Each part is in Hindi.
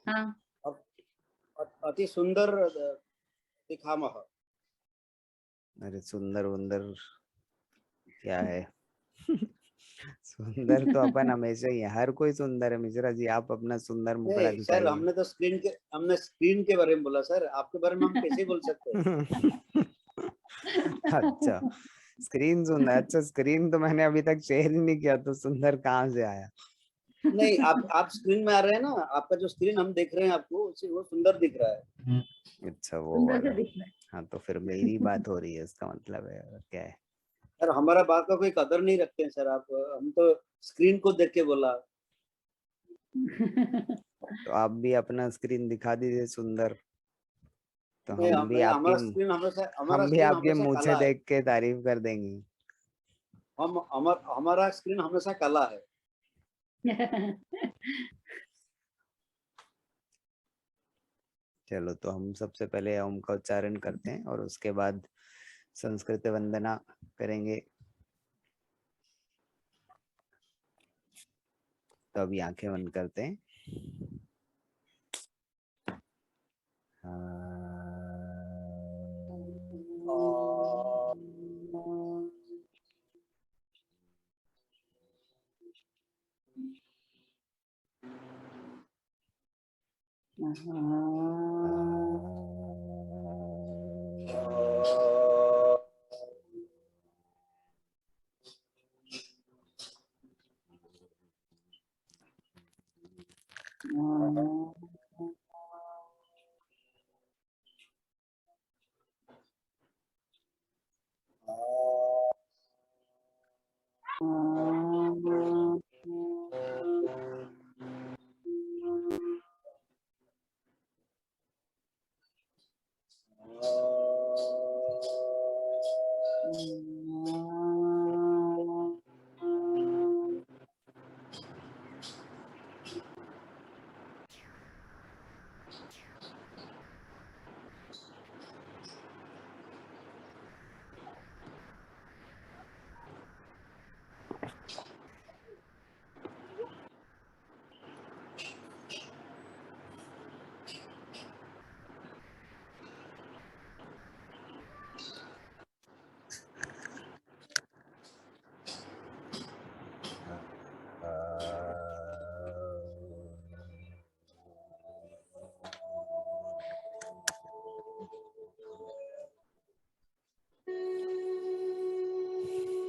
हाँ अति सुंदर दिखामह। अरे सुंदर वंदर क्या है? सुंदर तो अपन हमेशा ही है, हर कोई सुंदर है मिश्रा जी, आप अपना सुंदर मुखड़ा नहीं सर, दिखाइए। हमने स्क्रीन के बारे में बोला सर, आपके बारे में हम कैसे बोल सकते हैं? अच्छा स्क्रीन सुंदर, अच्छा स्क्रीन तो मैंने अभी तक शेयर ही नहीं किया, तो सुंदर कहाँ से आया? नहीं, आप स्क्रीन में आ रहे हैं ना, आपका जो स्क्रीन हम देख रहे हैं आपको, वो सुंदर दिख रहा है। अच्छा वो सुंदर वाला। से दिख रहा है। हाँ तो फिर मेरी बात हो रही है, इसका मतलब है और क्या है? सर हमारा बात का कोई कदर नहीं रखते हैं सर आप, हम तो स्क्रीन को देख के बोला। तो आप भी अपना स्क्रीन दिखा दीजिए सुंदर, तो नहीं, हम हमारा भी स्क्रीन आपके हमेशा मुझे काला है। देख के तारीफ कर देंगे। हमारा स्क्रीन हमेशा काला है। चलो तो हम सबसे पहले ओम का उच्चारण करते हैं और उसके बाद संस्कृत वंदना करेंगे। तो अभी आंखें बंद करते हैं।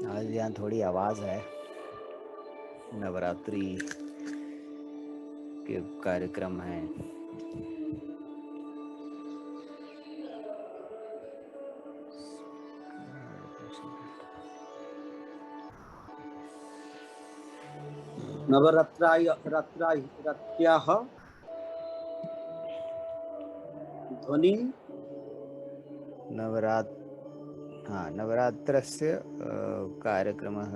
आज यहाँ थोड़ी आवाज है, नवरात्रि के कार्यक्रम है। नवरात्राः ध्वनि नवरात्रस्य कार्यक्रमः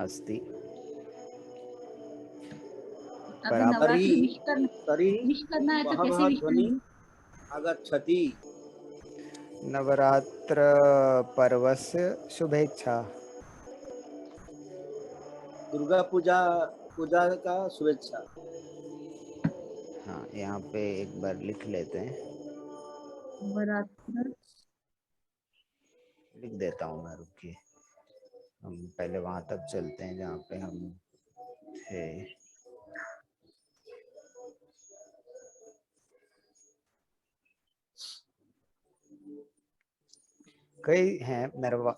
अस्ति। अगर नवरात्रि विश करना है तो कैसे बहवः विश ध्वनि करेंगे? आगच्छति। नवरात्र पर्वस्य शुभेच्छा। दुर्गा पूजा का शुभेच्छा। हाँ यहाँ पे एक बार लिख लेते हैं, नवरात्र लिख देता हूँ मैं, रुकिए। हम पहले वहां तक चलते हैं जहाँ पे हम थे। कई हैं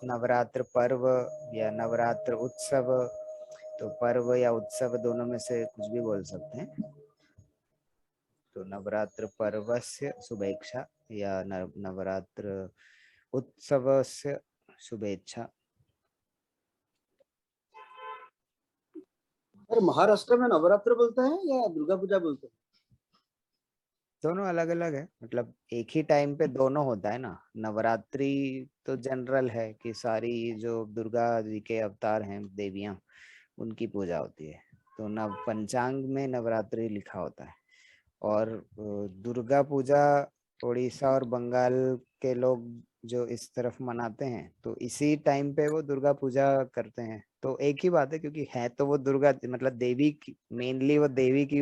नवरात्र पर्व या नवरात्र उत्सव, तो पर्व या उत्सव दोनों में से कुछ भी बोल सकते हैं। तो नवरात्र पर्वस्य शुभेच्छा या नवरात्र उत्सवस्य शुभेच्छा। अरे महाराष्ट्र में नवरात्र बोलते हैं या दुर्गा पूजा बोलते हैं? दोनों अलग अलग है, मतलब एक ही टाइम पे दोनों होता है ना। नवरात्रि तो जनरल है कि सारी जो दुर्गा जी के अवतार हैं देवियां, उनकी पूजा होती है, तो नव पंचांग में नवरात्रि लिखा होता है। और दुर्गा पूजा उड़ीसा और बंगाल के लोग जो इस तरफ मनाते हैं, तो इसी टाइम पे वो दुर्गा पूजा करते हैं। तो एक ही बात है, क्योंकि है तो वो दुर्गा, मतलब देवी की, मेनली वो देवी की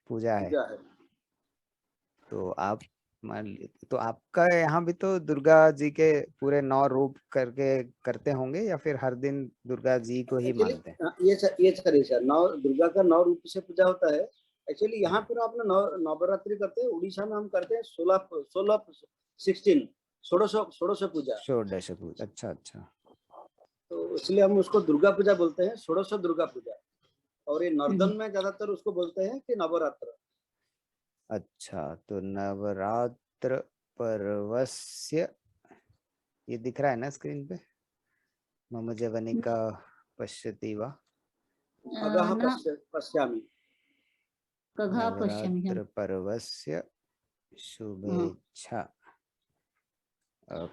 पूजा है। पूजा है। तो आप मान तो आपका यहाँ भी तो दुर्गा जी के पूरे 9 रूप करके करते होंगे, या फिर हर दिन दुर्गा जी को ही एक्चुअली मानते हैं? ये सर नौ दुर्गा का 9 रूप से पूजा होता है। एक्चुअली यहाँ पर आपने नवरात्रि करते हैं, उड़ीसा में हम करते हैं 16 षोड़श पूजा। षोडश पूजा, अच्छा अच्छा। तो इसलिए हम उसको दुर्गा पूजा बोलते हैं, षोड़श दुर्गा पूजा। और ये नॉर्दर्न में ज्यादातर उसको बोलते हैं कि नवरात्र। अच्छा, तो नवरात्र पर्वस्य, ये दिख रहा है ना स्क्रीन पे? मम जवनिका पश्यति वा? खगः न पश्यामि। कघा पश्यामि। नवरात्र पर्वस्य शुभेच्छा।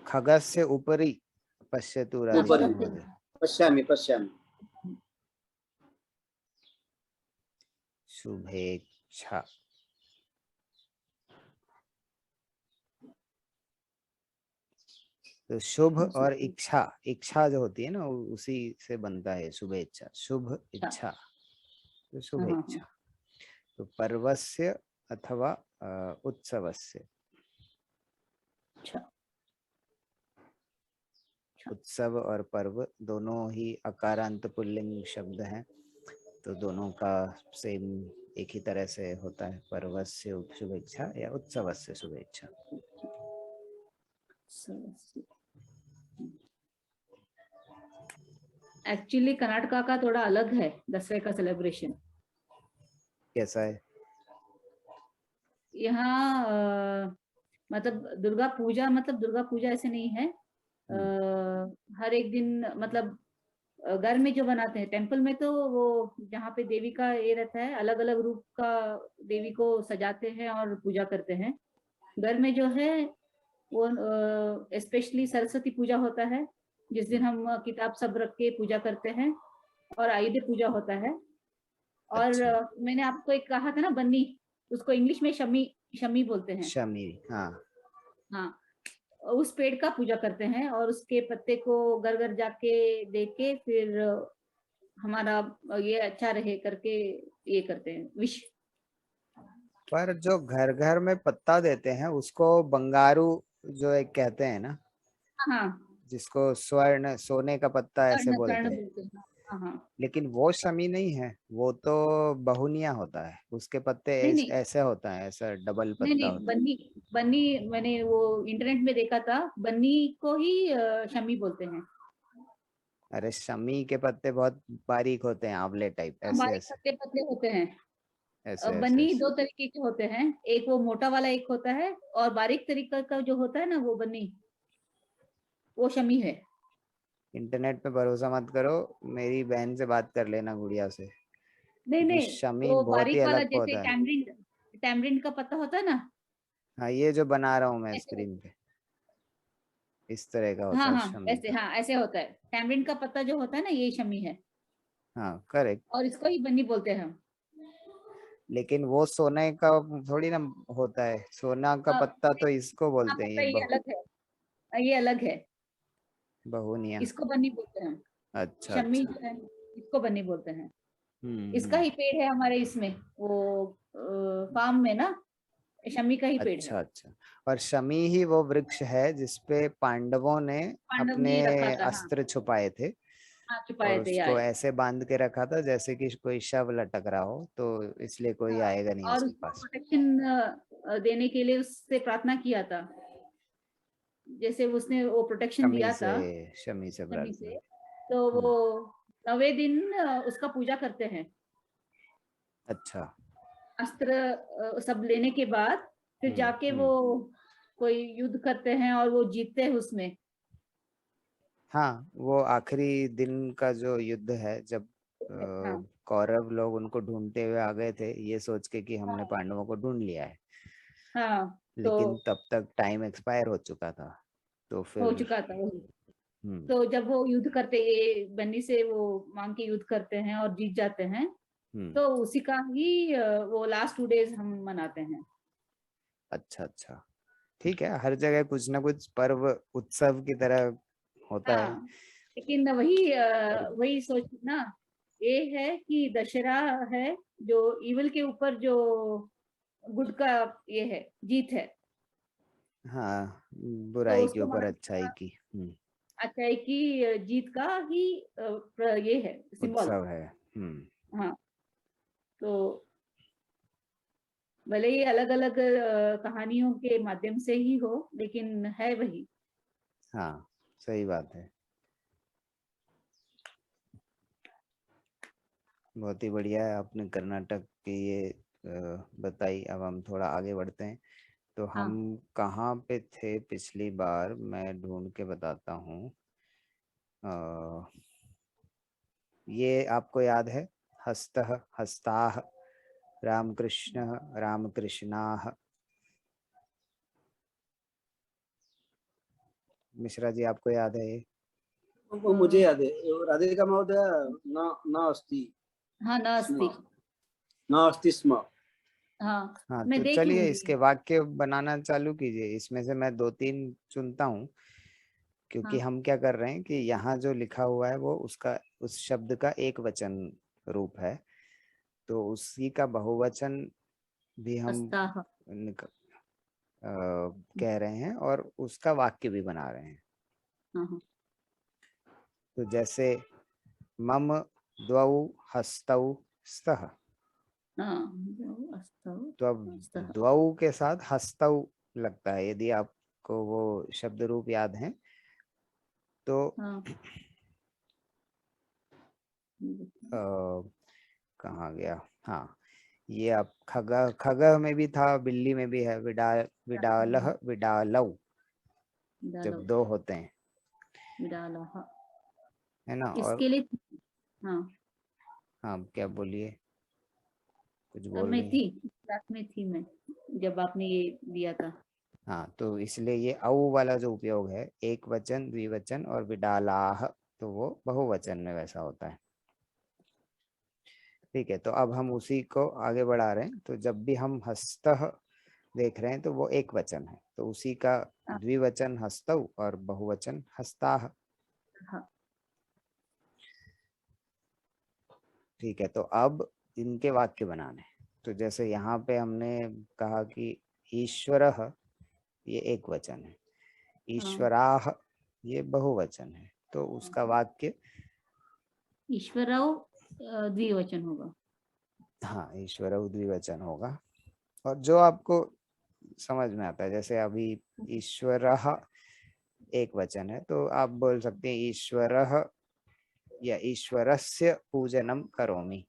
खगस्य उपरि पश्यतु राजन उपरि महोदय। पश्यामि पश्यामि। शुभेच्छा। तो शुभ और इच्छा, इच्छा जो होती है ना उसी से बनता है शुभेच्छा, शुभ इच्छा, तो शुभेच्छा। तो पर्वस्य अथवा उत्सवस्य। उत्सव और पर्व दोनों ही अकारांत पुल्लिंग शब्द हैं, तो दोनों का सेम एक ही तरह से होता है, पर्वस्य शुभेच्छा या उत्सवस्य शुभेच्छा। एक्चुअली कर्नाटका का थोड़ा अलग है दसरे का सेलिब्रेशन। कैसा है? यहाँ मतलब दुर्गा पूजा ऐसे नहीं है। हर एक दिन मतलब घर में जो बनाते हैं, टेम्पल में तो वो जहाँ पे देवी का ये रहता है, अलग अलग रूप का देवी को सजाते हैं और पूजा करते हैं। घर में जो है वो स्पेशली सरस्वती पूजा होता है, जिस दिन हम किताब सब रख के पूजा करते हैं, और आयुध पूजा होता है। और अच्छा। मैंने आपको एक कहा था ना बन्नी, उसको इंग्लिश में शमी शमी बोलते हैं। शमी, हाँ। हाँ, उस पेड़ का पूजा करते हैं और उसके पत्ते को घर घर जाके दे के फिर हमारा ये अच्छा रहे करके ये करते हैं विश। पर जो घर घर में पत्ता देते हैं उसको बंगारू जो एक कहते हैं ना, हाँ, जिसको स्वर्ण सोने का पत्ता ऐसे स्वर्ण बोलते स्वर्ण हैं, बोलते हैं। हाँ हाँ। लेकिन वो शमी नहीं है, वो तो बहुनिया होता है, उसके पत्ते नहीं नहीं ऐसे होता है, ऐसा डबल नहीं पत्ता नहीं, होता बन्नी बन्नी मैंने वो इंटरनेट में देखा था, बन्नी को ही शमी बोलते हैं। है। अरे शमी के पत्ते बहुत बारीक होते हैं, आंवले टाइप, ऐसे बारीक ऐसे पत्ते पत्ते होते हैं। ऐसे ऐसे बन्नी ऐसे। दो तरीके के होते हैं, एक वो मोटा वाला एक होता है, और बारीक तरीका का जो होता है ना वो बन्नी, वो शमी है। इंटरनेट पे भरोसा मत करो, मेरी बहन से बात कर लेना, गुड़िया से, नहीं क्योंकि नहीं, शमी वो बहुत ही बारीक वाला अलग जैसे पौधा है। टैमरिंड का पत्ता होता है ना, हाँ, ये जो बना रहा हूँ मैं ऐसे। स्क्रीन पे, इस तरह का हाँ होता है हाँ शमी ऐसे, का। हाँ ऐसे होता है, टैमरिंड का पत्ता जो होता है ना ये शमी है, हाँ करेक्ट। और इसको ही बन्नी बोलते हैं हम। लेकिन वो सोने का थोड़ी ना होता है, सोना का पत्ता तो इसको हाँ बोलते हैं, पता ये है, ये अलग है, ये अलग है, बहुनिया। इसको बन्नी बोलते हैं हम। अच्छा शमी अच्छा। जो है इसको बन्नी बोलते हैं। इसका हम्म। ही पेड़ है हमारे इसमें, वो फार्म में ना, शमी का ही पेड़ है। अच्छा अच्छा। और शमी ही वो वृक्ष है जिसपे पांडवों ने पांडव अपने ने रखा था, हाँ अस्त्र छुपाए थे, हाँ, और छुपाए थे उसको आए। ऐसे बांध के रखा था जैसे कि कोई शव लटक रहा हो, तो इसलिए कोई हाँ, आएगा नहीं और उसके उसको पास। प्रोटेक्शन देने के लिए उससे प्रार्थना किया था, जैसे उसने वो प्रोटेक्शन शमी दिया से, था शमी से शमी प्रार्थना। से। तो हम्म। वो 9वें दिन उसका पूजा करते हैं, अच्छा। अस्त्र सब लेने के बाद फिर जाके वो हम्म। कोई युद्ध करते हैं और वो जीतते हैं उसमें। हाँ, वो आखिरी दिन का जो युद्ध है, जब हाँ कौरव लोग उनको ढूंढते हुए आ गए थे, ये सोच के कि हमने हाँ पांडवों को ढूंढ लिया है, हाँ, तो लेकिन तब तक टाइम एक्सपायर हो चुका था, तो हो फिर। चुका था वही। हम्म। तो जब वो युद्ध करते, ये बन्नी से वो मांग के युद्ध करते हैं और जीत जाते हैं, हम्म। तो उसी का ही वो लास्ट 2 डेज हम मनाते हैं। अच्छा अच्छा। ठीक है, हर जगह कुछ ना कुछ पर्व उत्सव की तरह होता है। हाँ, लेकिन वही पर वही सोच ना, ये है कि दशहरा है जो इविल के ऊपर जो गुड का ये है, जीत है। हाँ, तो बुराई के उसको ऊपर मानते अच्छाई हैं की अच्छाई की जीत का ही ये है सिंबल। उत्सव है। हाँ, तो भले ही अलग अलग कहानियों के माध्यम से ही हो, लेकिन है वही। हाँ, सही बात है। बहुत ही बढ़िया है आपने कर्नाटक की ये बताई। अब हम थोड़ा आगे बढ़ते हैं। तो हाँ, हम कहाँ पे थे पिछली बार, मैं ढूंढ के बताता हूँ। ये आपको याद है, हस्तः हस्ताः, रामकृष्ण रामकृष्णाः। मिश्रा जी, आपको याद है ये? वो मुझे याद है, राधिका महोदय न न अस्ति हाँ, नास्ति। स्म, न अस्ति स्म। हाँ, हाँ, मैं तो देख चलिए लूंगी। इसके वाक्य बनाना चालू कीजिए। इसमें से मैं 2-3 चुनता हूँ, क्योंकि हाँ, हम क्या कर रहे हैं कि यहाँ जो लिखा हुआ है वो उसका, उस शब्द का एक वचन रूप है, तो उसी का बहुवचन भी हम अस्ताह। कह रहे हैं और उसका वाक्य भी बना रहे हैं। हाँ, हाँ, तो जैसे मम द्वौ हस्तौ स्तः, हाँ, अस्तौ, तो अब अस्तः। द्वौ के साथ हस्तौ लगता है। यदि आपको वो शब्द रूप याद है तो हाँ, कहाँ गया, हाँ, ये आप खग, खग में भी था, बिल्ली में भी है, विडालह विडालौ, डालो, जब दो होते हैं, डाला, हाँ। है ना। और इसके लिए, हाँ, हाँ, क्या बोलिए, कुछ बोल मैं रही हैं? थी, क्लास में थी मैं जब आपने ये दिया था। हाँ, तो इसलिए ये औ वाला जो उपयोग है, एक वचन, द्विवचन और विडालाह, तो वो बहुवचन में वैसा होता है। ठीक है, तो अब हम उसी को आगे बढ़ा रहे हैं। तो जब भी हम हस्तः देख रहे हैं तो वो एक वचन है, तो उसी का हाँ, द्विवचन हस्तौ और बहुवचन हस्ताः। हाँ, ठीक है, तो अब इनके वाक्य बनाने। तो जैसे यहाँ पे हमने कहा कि ईश्वरः, ये एक वचन है, हाँ। ईश्वराः ये बहुवचन है, तो उसका वाक्य, ईश्वरौ द्विवचन होगा। हाँ, ईश्वरौ द्विवचन होगा। और जो आपको समझ में आता है, जैसे अभी ईश्वरः एक वचन है, तो आप बोल सकते हैं ईश्वरः या ईश्वरस्य पूजनम करोमि।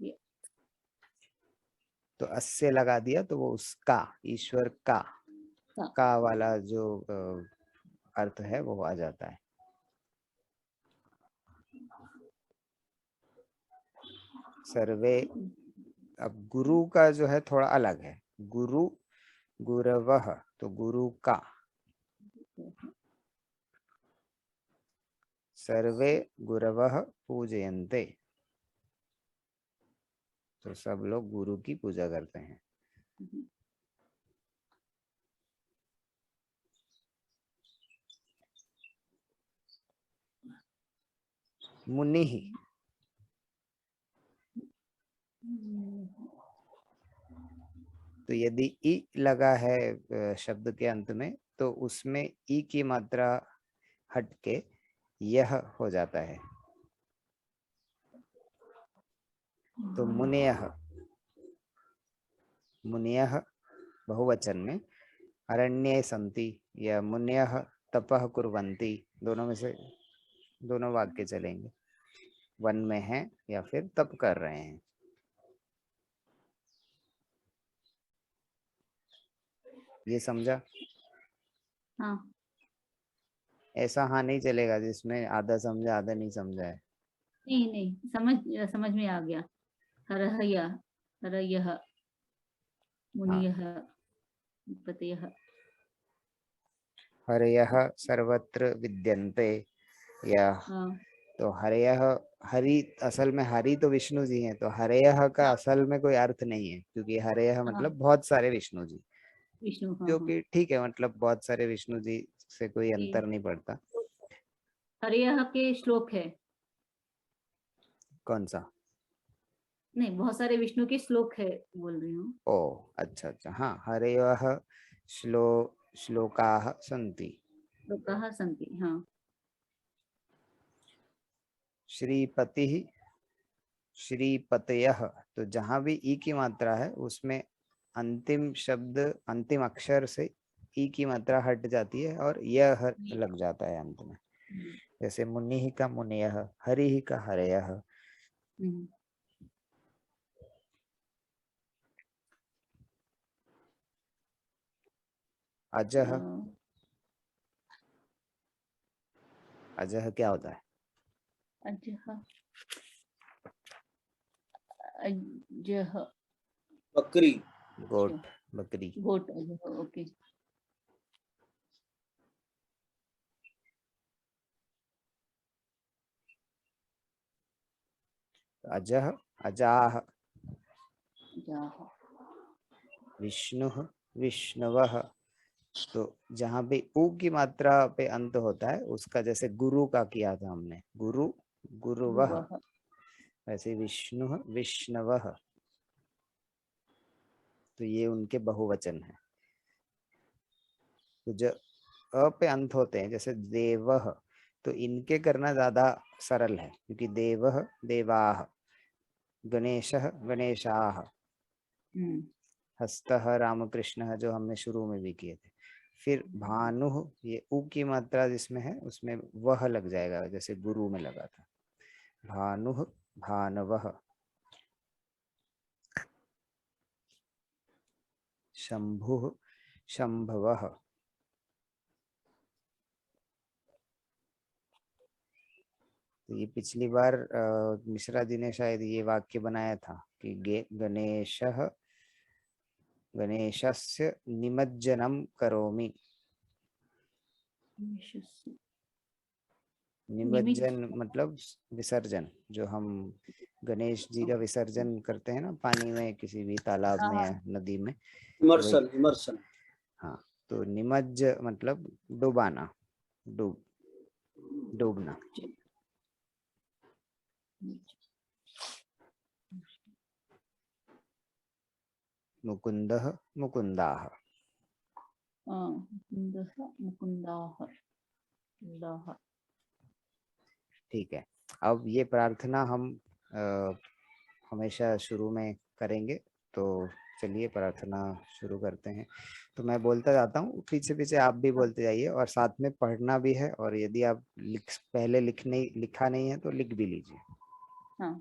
ये, तो अस्य लगा दिया तो वो उसका, ईश्वर हाँ, का वाला जो अर्थ है वो आ जाता है। सर्वे, अब गुरु का जो है थोड़ा अलग है, गुरु गुरवः, तो गुरु का, सर्वे गुरवः पूजयन्ते, तो सब लोग गुरु की पूजा करते हैं। मुनि, तो यदि ई लगा है शब्द के अंत में, तो उसमें ई की मात्रा हट के यह हो जाता है। तो मुनयः, मुनयः बहुवचन में, अरण्ये सन्ति या मुनयः तपः कुर्वन्ति, दोनों में से दोनों वाक्य चलेंगे, वन में है या फिर तप कर रहे हैं। ये समझा? हाँ, ऐसा हाँ नहीं चलेगा जिसमें आधा समझा आधा नहीं समझा है। नहीं नहीं, समझ में आ गया। हरहया, हरयः, हाँ, मुनियः, पतयः। हरयः सर्वत्र विद्यन्ते, या हाँ, तो हरयः, हरि असल में हरि तो विष्णु जी हैं, तो हरयः का हाँ, असल में कोई अर्थ नहीं है, क्योंकि हरयः हाँ, मतलब बहुत सारे विष्णु जी, विष्णु, हाँ, जो हाँ। कि ठीक है, मतलब बहुत सारे विष्णु जी से कोई ये अंतर नहीं पड़ता। हरयः के श्लोक है। कौन सा? नहीं, बहुत सारे विष्णु के श्लोक है बोल रही हूँ। ओ अच्छा अच्छा, हाँ, हरयः श्लोकाः सन्ति। श्लोकाः सन्ति, हाँ। श्रीपतिः, श्रीपतयः, तो जहां भी ई की मात्रा है उसमें अंतिम शब्द, अंतिम अक्षर से ई की मात्रा हट जाती है और यह लग जाता है अंत में। जैसे मुनिः का मुनयः, हरिः का हरयः। अजः, अजः क्या होता है? अजः, अजः, बकरी, गोट, बकरी। गोट, अजः, ओके। अजः, अजाः, जाः, विष्णुः, विष्णवः। तो जहां पे उ की मात्रा पे अंत होता है उसका, जैसे गुरु का किया था हमने, गुरु, गुरुवः, गुरुवः, वैसे विष्णुः, विष्णवः, तो ये उनके बहुवचन है। तो जो अ पे अंत होते हैं, जैसे देवः, तो इनके करना ज्यादा सरल है, क्योंकि देवः, देवाः, गणेशः, गणेशाः, हस्तः, रामकृष्णः, जो हमने शुरू में भी किए थे। फिर भानुः, ये उ की मात्रा जिसमें है उसमें वह लग जाएगा, जैसे गुरु में लगा था। भानुः, भानवः। शंभुः, शंभवः। तो ये पिछली बार मिश्रा जी ने शायद ये वाक्य बनाया था कि गणेशः, गणेशस्य निमज्जनं करोमि। निमज्जन मतलब विसर्जन, जो हम गणेश जी का विसर्जन करते हैं ना पानी में, किसी भी तालाब में या नदी में। Immersion, immersion. हाँ, तो निमज्ज मतलब डुबाना, डूबना। मुकुंदः, मुकुंदाः। मुकुंदः, मुकुंदाः, मुकुंदाः। ठीक है, अब ये प्रार्थना हम हमेशा शुरू में करेंगे, तो चलिए प्रार्थना शुरू करते हैं। तो मैं बोलता जाता हूँ, पीछे पीछे आप भी बोलते जाइए, और साथ में पढ़ना भी है, और यदि आप पहले लिखा नहीं है तो लिख भी लीजिए। हाँ।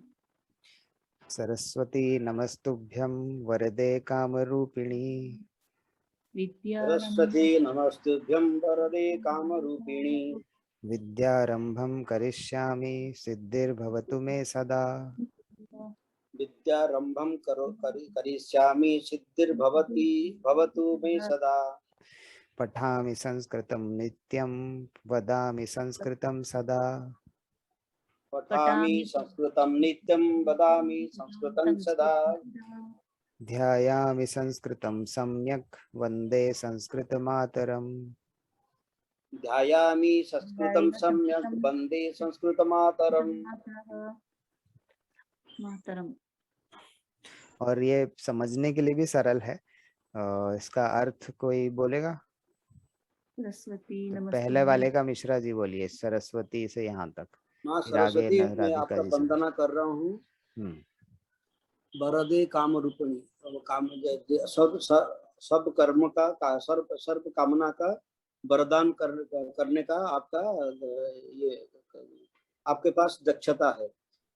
सरस्वती नमस्तुभ्यं वरदे कामरूपिणी। सरस्वती नमस्तुभ्यं वरदे कामरूपिणी। विद्यारंभं करिष्यामि सिद्धिर्भवतु मे सदा। विद्यारंभं करिष्यामि भवतु मे सदा। पठामि संस्कृतं नित्यं वदामि संस्कृतं सदा। पठामि संस्कृतं नित्यं वदामि संस्कृतं सदा। ध्यायामि संस्कृतं सम्यक् वन्दे संस्कृतमातरम्। ध्यायामि संस्कृतं सम्यक् वन्दे संस्कृतमातरम्। मातरम। और ये समझने के लिए भी सरल है। इसका अर्थ कोई बोलेगा? सरस्वती तो नमस्ते। पहले वाले का मिश्रा जी बोलिए, सरस्वती से यहाँ तक। माँ फिर आगे सरस्वती, मैं राधिका आपका जी से। वंदना कर रहा हूँ। वरदे काम रूपणी, काम सब कर्म का सर्व कामना का वरदान करने का आपका ये आपके पास दक्षता है।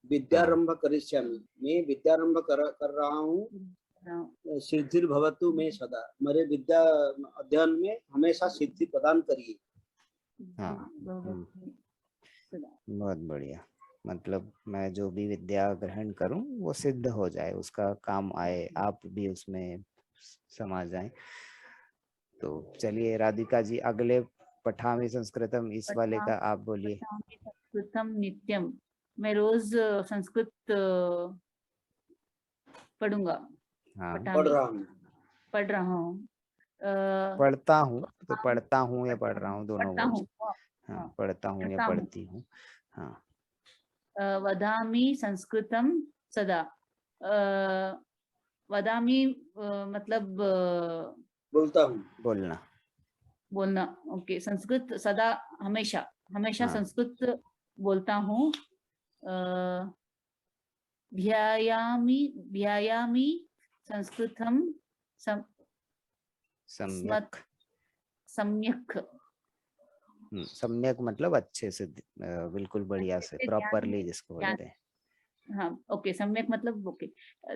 विद्यारंभ करिष्यामि, मैं विद्यारंभ कर रहा हूँ। सिद्धिर्भवतु मे सदा, मेरे विद्या अध्ययन में हमेशा सिद्धि प्रदान करिए। हाँ, बहुत बढ़िया। मतलब मैं जो भी विद्या ग्रहण करूं वो सिद्ध हो जाए, उसका काम आए, आप भी उसमें समा जाएं। तो चलिए राधिका जी, अगले पठामि संस्कृतम, इस वाले का आप बोलिए। संस्कृतम नित्यम, मैं रोज संस्कृत पढ़ूंगा। हाँ, पढ़ रहा हूँ। पढ़ रहा हूँ। पढ़ता हूँ, तो पढ़ता हूँ या पढ़ रहा हूँ दोनों पढ़ता बोल। हूँ। हाँ, पढ़ता हूँ या पढ़ती हूँ। हाँ, वदामि संस्कृतं सदा। वदामि मतलब बोलता हूँ। बोलना। बोलना। ओके, संस्कृत सदा, हमेशा हमेशा हाँ। संस्कृत बोलता हूँ। ध्यायामि ध्यायामि संस्कृतं सम्यक। सम्यक। सम्यक मतलब अच्छे से, बिल्कुल बढ़िया से, प्रॉपरली जिसको बोलते हैं। हाँ, ओके, सम्यक मतलब ओके,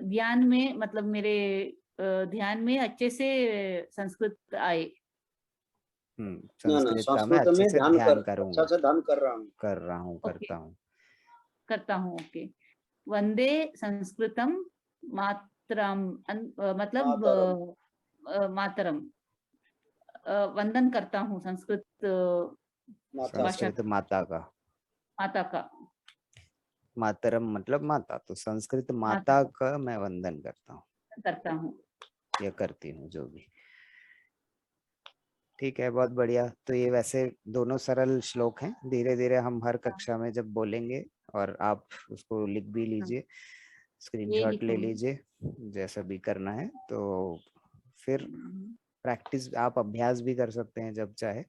ध्यान में मतलब मेरे ध्यान में अच्छे से संस्कृत आए। संस्कृत का मैं संस्कृत अच्छे में से ध्यान ध्यान अच्छा करूंगा, से ध्यान कर रहा हूँ। करता हूँ। करता हूँ, ओके। वंदे संस्कृतम मातरम, मतलब मातरम, वंदन करता हूँ संस्कृत भाषा, संस्कृत माता का। माता का। मातरम मतलब माता, तो संस्कृत माता का मैं वंदन करता हूँ या करती हूँ, जो भी। ठीक है, बहुत बढ़िया। तो ये वैसे दोनों सरल श्लोक हैं, धीरे धीरे हम हर कक्षा में जब बोलेंगे, और आप उसको लिख भी लीजिए, स्क्रीनशॉट ले लीजिए, जैसा भी करना है। तो फिर प्रैक्टिस, आप अभ्यास भी कर सकते हैं जब चाहे।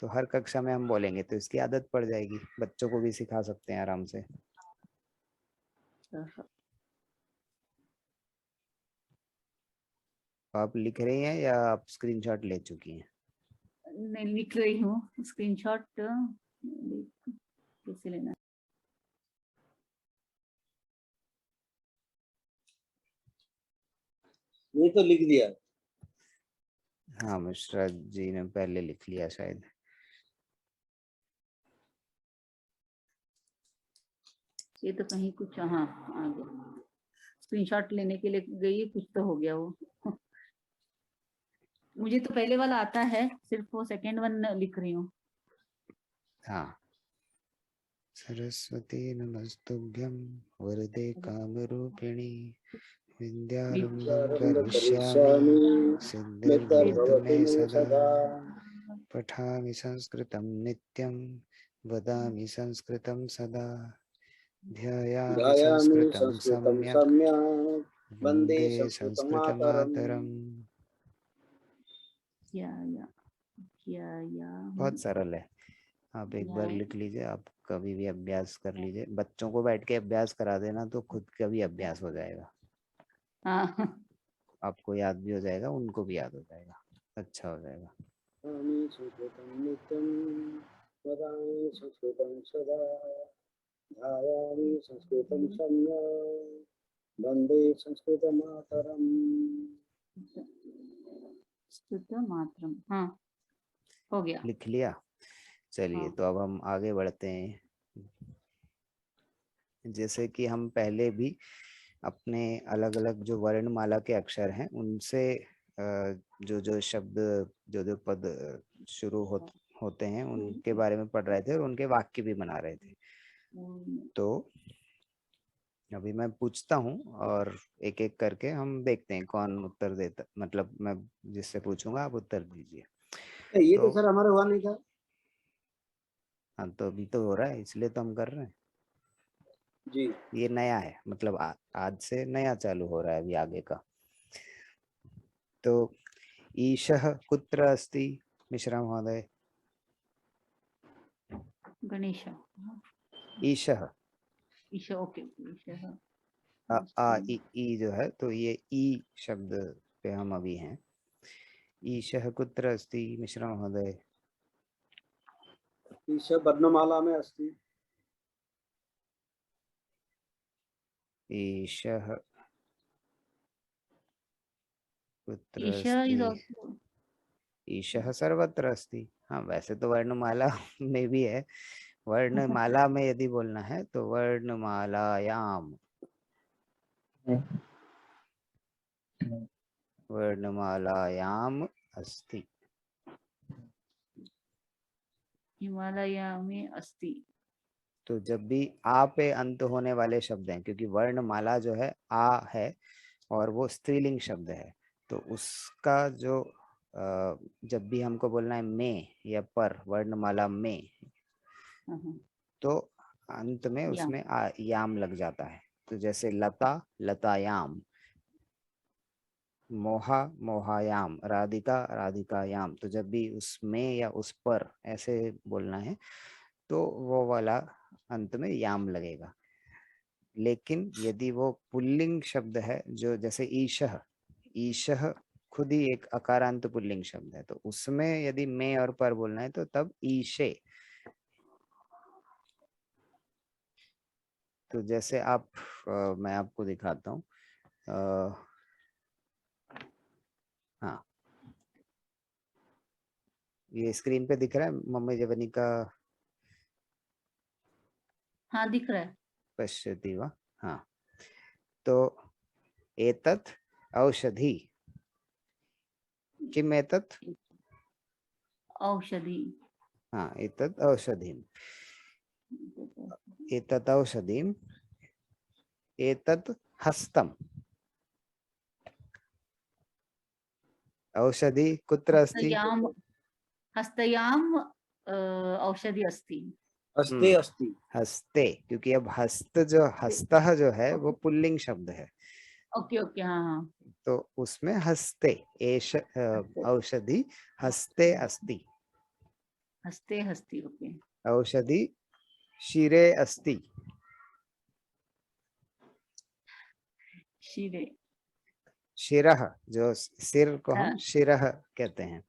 तो हर कक्षा में हम बोलेंगे तो इसकी आदत पड़ जाएगी, बच्चों को भी सिखा सकते हैं आराम से। आप लिख रही हैं या आप स्क्रीनशॉट ले चुकी हैं? मैं लिख रही हूँ, स्क्रीनशॉट कैसे लेना? नहीं तो लिख दिया। हाँ, मिश्रा जी ने पहले लिख लिया शायद। ये तो कहीं कुछ, हाँ आ गया, स्क्रीनशॉट लेने के लिए गई, कुछ तो हो गया वो। मुझे तो पहले वाला आता है, सिर्फ वो सेकंड वन लिख रही हूँ। हाँ। सरस्वती नमस्तुभ्यं वरदे कामरूपिणी विद्यारंभं करिष्यामि सिद्धिर्भवतु मे सदा। पठामि संस्कृतं नित्यं वदामि संस्कृतं सदा। ध्यायामि संस्कृतं सम्यक् वन्दे संस्कृतमातरम्। बहुत सरल है, आप एक बार लिख लीजिए, आप कभी भी अभ्यास कर लीजिए। बच्चों को बैठ के अभ्यास करा देना तो खुद का भी अभ्यास हो जाएगा। हाँ, आपको याद भी हो जाएगा, उनको भी याद हो जाएगा, अच्छा हो जाएगा। वंदे संस्कृतमातरम्। मातरम, हाँ हो गया, लिख लिया। चलिए, हाँ। तो अब हम आगे बढ़ते हैं। जैसे कि हम पहले भी अपने अलग अलग जो वर्णमाला के अक्षर हैं, उनसे जो जो शब्द, जो जो पद शुरू होते हैं, उनके बारे में पढ़ रहे थे और उनके वाक्य भी बना रहे थे। तो अभी मैं पूछता हूँ और एक एक करके हम देखते हैं कौन उत्तर देता, मतलब मैं जिससे पूछूंगा आप उत्तर दीजिए। ये तो सर हमारा हुआ नहीं था। हाँ, तो अभी तो हो रहा है, इसलिए तो हम कर रहे हैं जी। ये नया है, मतलब आज से नया चालू हो रहा है अभी आगे का। तो ईशः कुत्र अस्ति मिश्रा महोदय? गणेश, ईशः, ईशा, ओके, ईशा, ई जो है, तो ये ई शब्द पे हम अभी हैं। ईशः कुत्र अस्ति मिश्रा महोदय? ईशः वर्णमाला में अस्ति। ईशः कुत्र ईशा इज अस्ति? ऑल्सो, ईशः सर्वत्र अस्ति। हाँ, वैसे तो वर्णमाला में भी है। वर्णमाला में यदि बोलना है तो वर्णमालायाम, वर्णमालायाम अस्ति। हिमालय में अस्ति। तो जब भी आ पे अंत होने वाले शब्द हैं, क्योंकि वर्णमाला जो है आ है और वो स्त्रीलिंग शब्द है, तो उसका जो जब भी हमको बोलना है में या पर, वर्णमाला में, तो अंत में याम। उसमें याम लग जाता है। तो जैसे लता लतायाम, मोहा मोहायाम, राधिका राधिकायाम, तो जब भी उसमें या उस पर ऐसे बोलना है तो वो वाला अंत में याम लगेगा। लेकिन यदि वो पुल्लिंग शब्द है, जो जैसे ईशः, ईशः खुद ही एक अकारांत पुल्लिंग शब्द है, तो उसमें यदि में और पर बोलना है तो तब ईशे। तो जैसे आप मैं आपको दिखाता हूँ। हाँ, ये स्क्रीन पे दिख रहा है मम्मी जवनी का हाँ दिख रहा है। पश्यति वा। हाँ, तो एतत् औषधि, किम एतत्? औषधि। हाँ, एतत् औषधिम, एतत् औषधिम, एतत् हस्तम। औषधि कुत्र अस्ति? हस्तयाम, हस्तयाम औषधि अस्ति। हस्ते अस्ति। हस्ते, क्योंकि अब हस्तः जो है वो पुल्लिंग शब्द है, ओके ओके, हाँ हाँ। तो उसमें हस्ते एष औषधि हस्ते अस्ति। हस्ते हस्ति, ओके। औषधि शिरे अस्ति। शिरे। शिरः, जो सिर को हम हाँ। शिरः कहते हैं,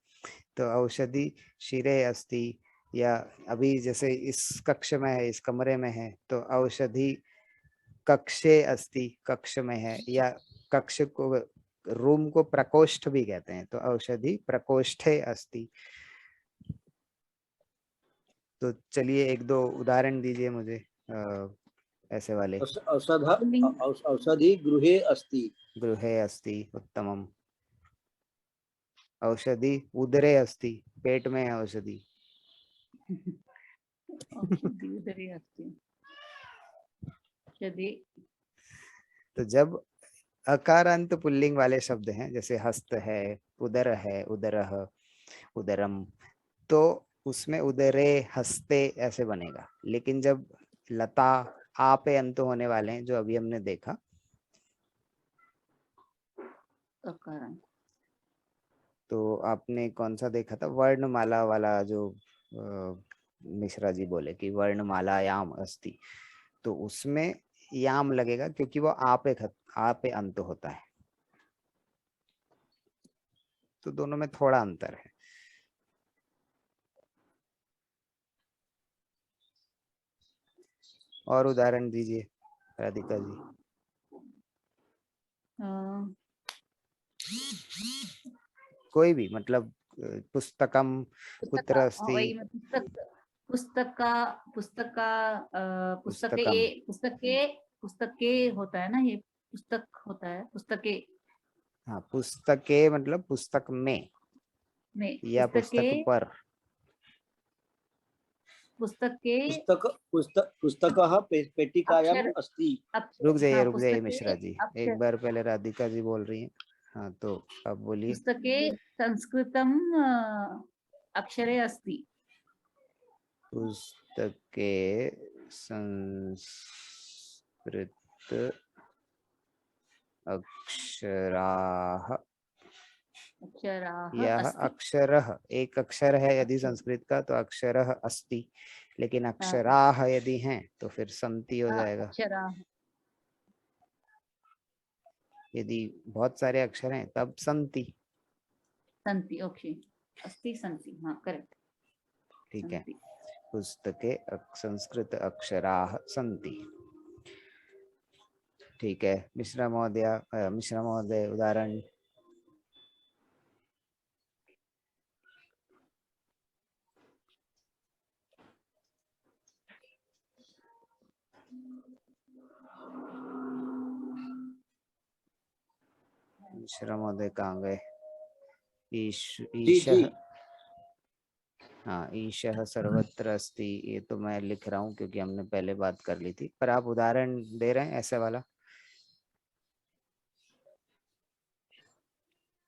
तो औषधि शिरे अस्ति। या अभी जैसे इस कक्ष में है, इस कमरे में है, तो औषधि कक्षे अस्ति, कक्ष में है। या कक्ष को, रूम को प्रकोष्ठ भी कहते हैं, तो औषधि प्रकोष्ठे अस्ति। तो चलिए एक दो उदाहरण दीजिए मुझे ऐसे वाले। औषधि गृहे अस्ति। गृहे अस्ति, उत्तमम। औषधि उदरे अस्ति, पेट में है औषधि। औषधि उदरे अस्ति। औषधि। तो जब अकारांत पुल्लिंग वाले शब्द हैं, जैसे हस्त है, उदरः, उदरम, तो उसमें उदरे हस्ते ऐसे बनेगा। लेकिन जब लता आ पे अंत होने वाले हैं, जो अभी हमने देखा, अकारांत। तो आपने कौन सा देखा था, वर्णमाला वाला, जो मिश्रा जी बोले कि वर्णमाला याम अस्ति, तो उसमें याम लगेगा क्योंकि वो आ पे अंत होता है। तो दोनों में थोड़ा अंतर है। और उदाहरण दीजिए राधिका जी। कोई भी, मतलब पुस्तकम कुत्र अस्ति, वही पुस्तक, पुस्तकम। पुस्तके होता है ना, ये पुस्तक होता है, पुस्तके हाँ, पुस्तके मतलब पुस्तक में में, या पुस्तक पर। पुस्तके पुस्तकः पेटिकायाम् अक्षर, अस्ति। रुक हाँ जाइए पुस्तके मिश्रा जी, एक अक्षर, बार पहले राधिका जी बोल रही हैं। हाँ, तो आप बोलिए। पुस्तके संस्कृतम अक्षरे अस्ति। पुस्तके संस्कृत अक्षराः, अक्षराः यह अस्ति। अक्षरः, एक अक्षर है यदि संस्कृत का तो अक्षरः अस्ति, लेकिन अक्षराः यदि हैं तो फिर संति हो जाएगा। अक्षराः। यदि बहुत सारे अक्षर हैं तब संति। संति, ओके। अस्ति संति, हाँ करेक्ट। ठीक है, पुस्तके संस्कृत अक्षराः संति। ठीक है, मिश्रा महोदय उदाहरण। मिश्रा महोदय कहाँ गए? ईशः, हाँ, ईशः सर्वत्र अस्ति, ये तो मैं लिख रहा हूँ क्योंकि हमने पहले बात कर ली थी, पर आप उदाहरण दे रहे हैं ऐसे वाला।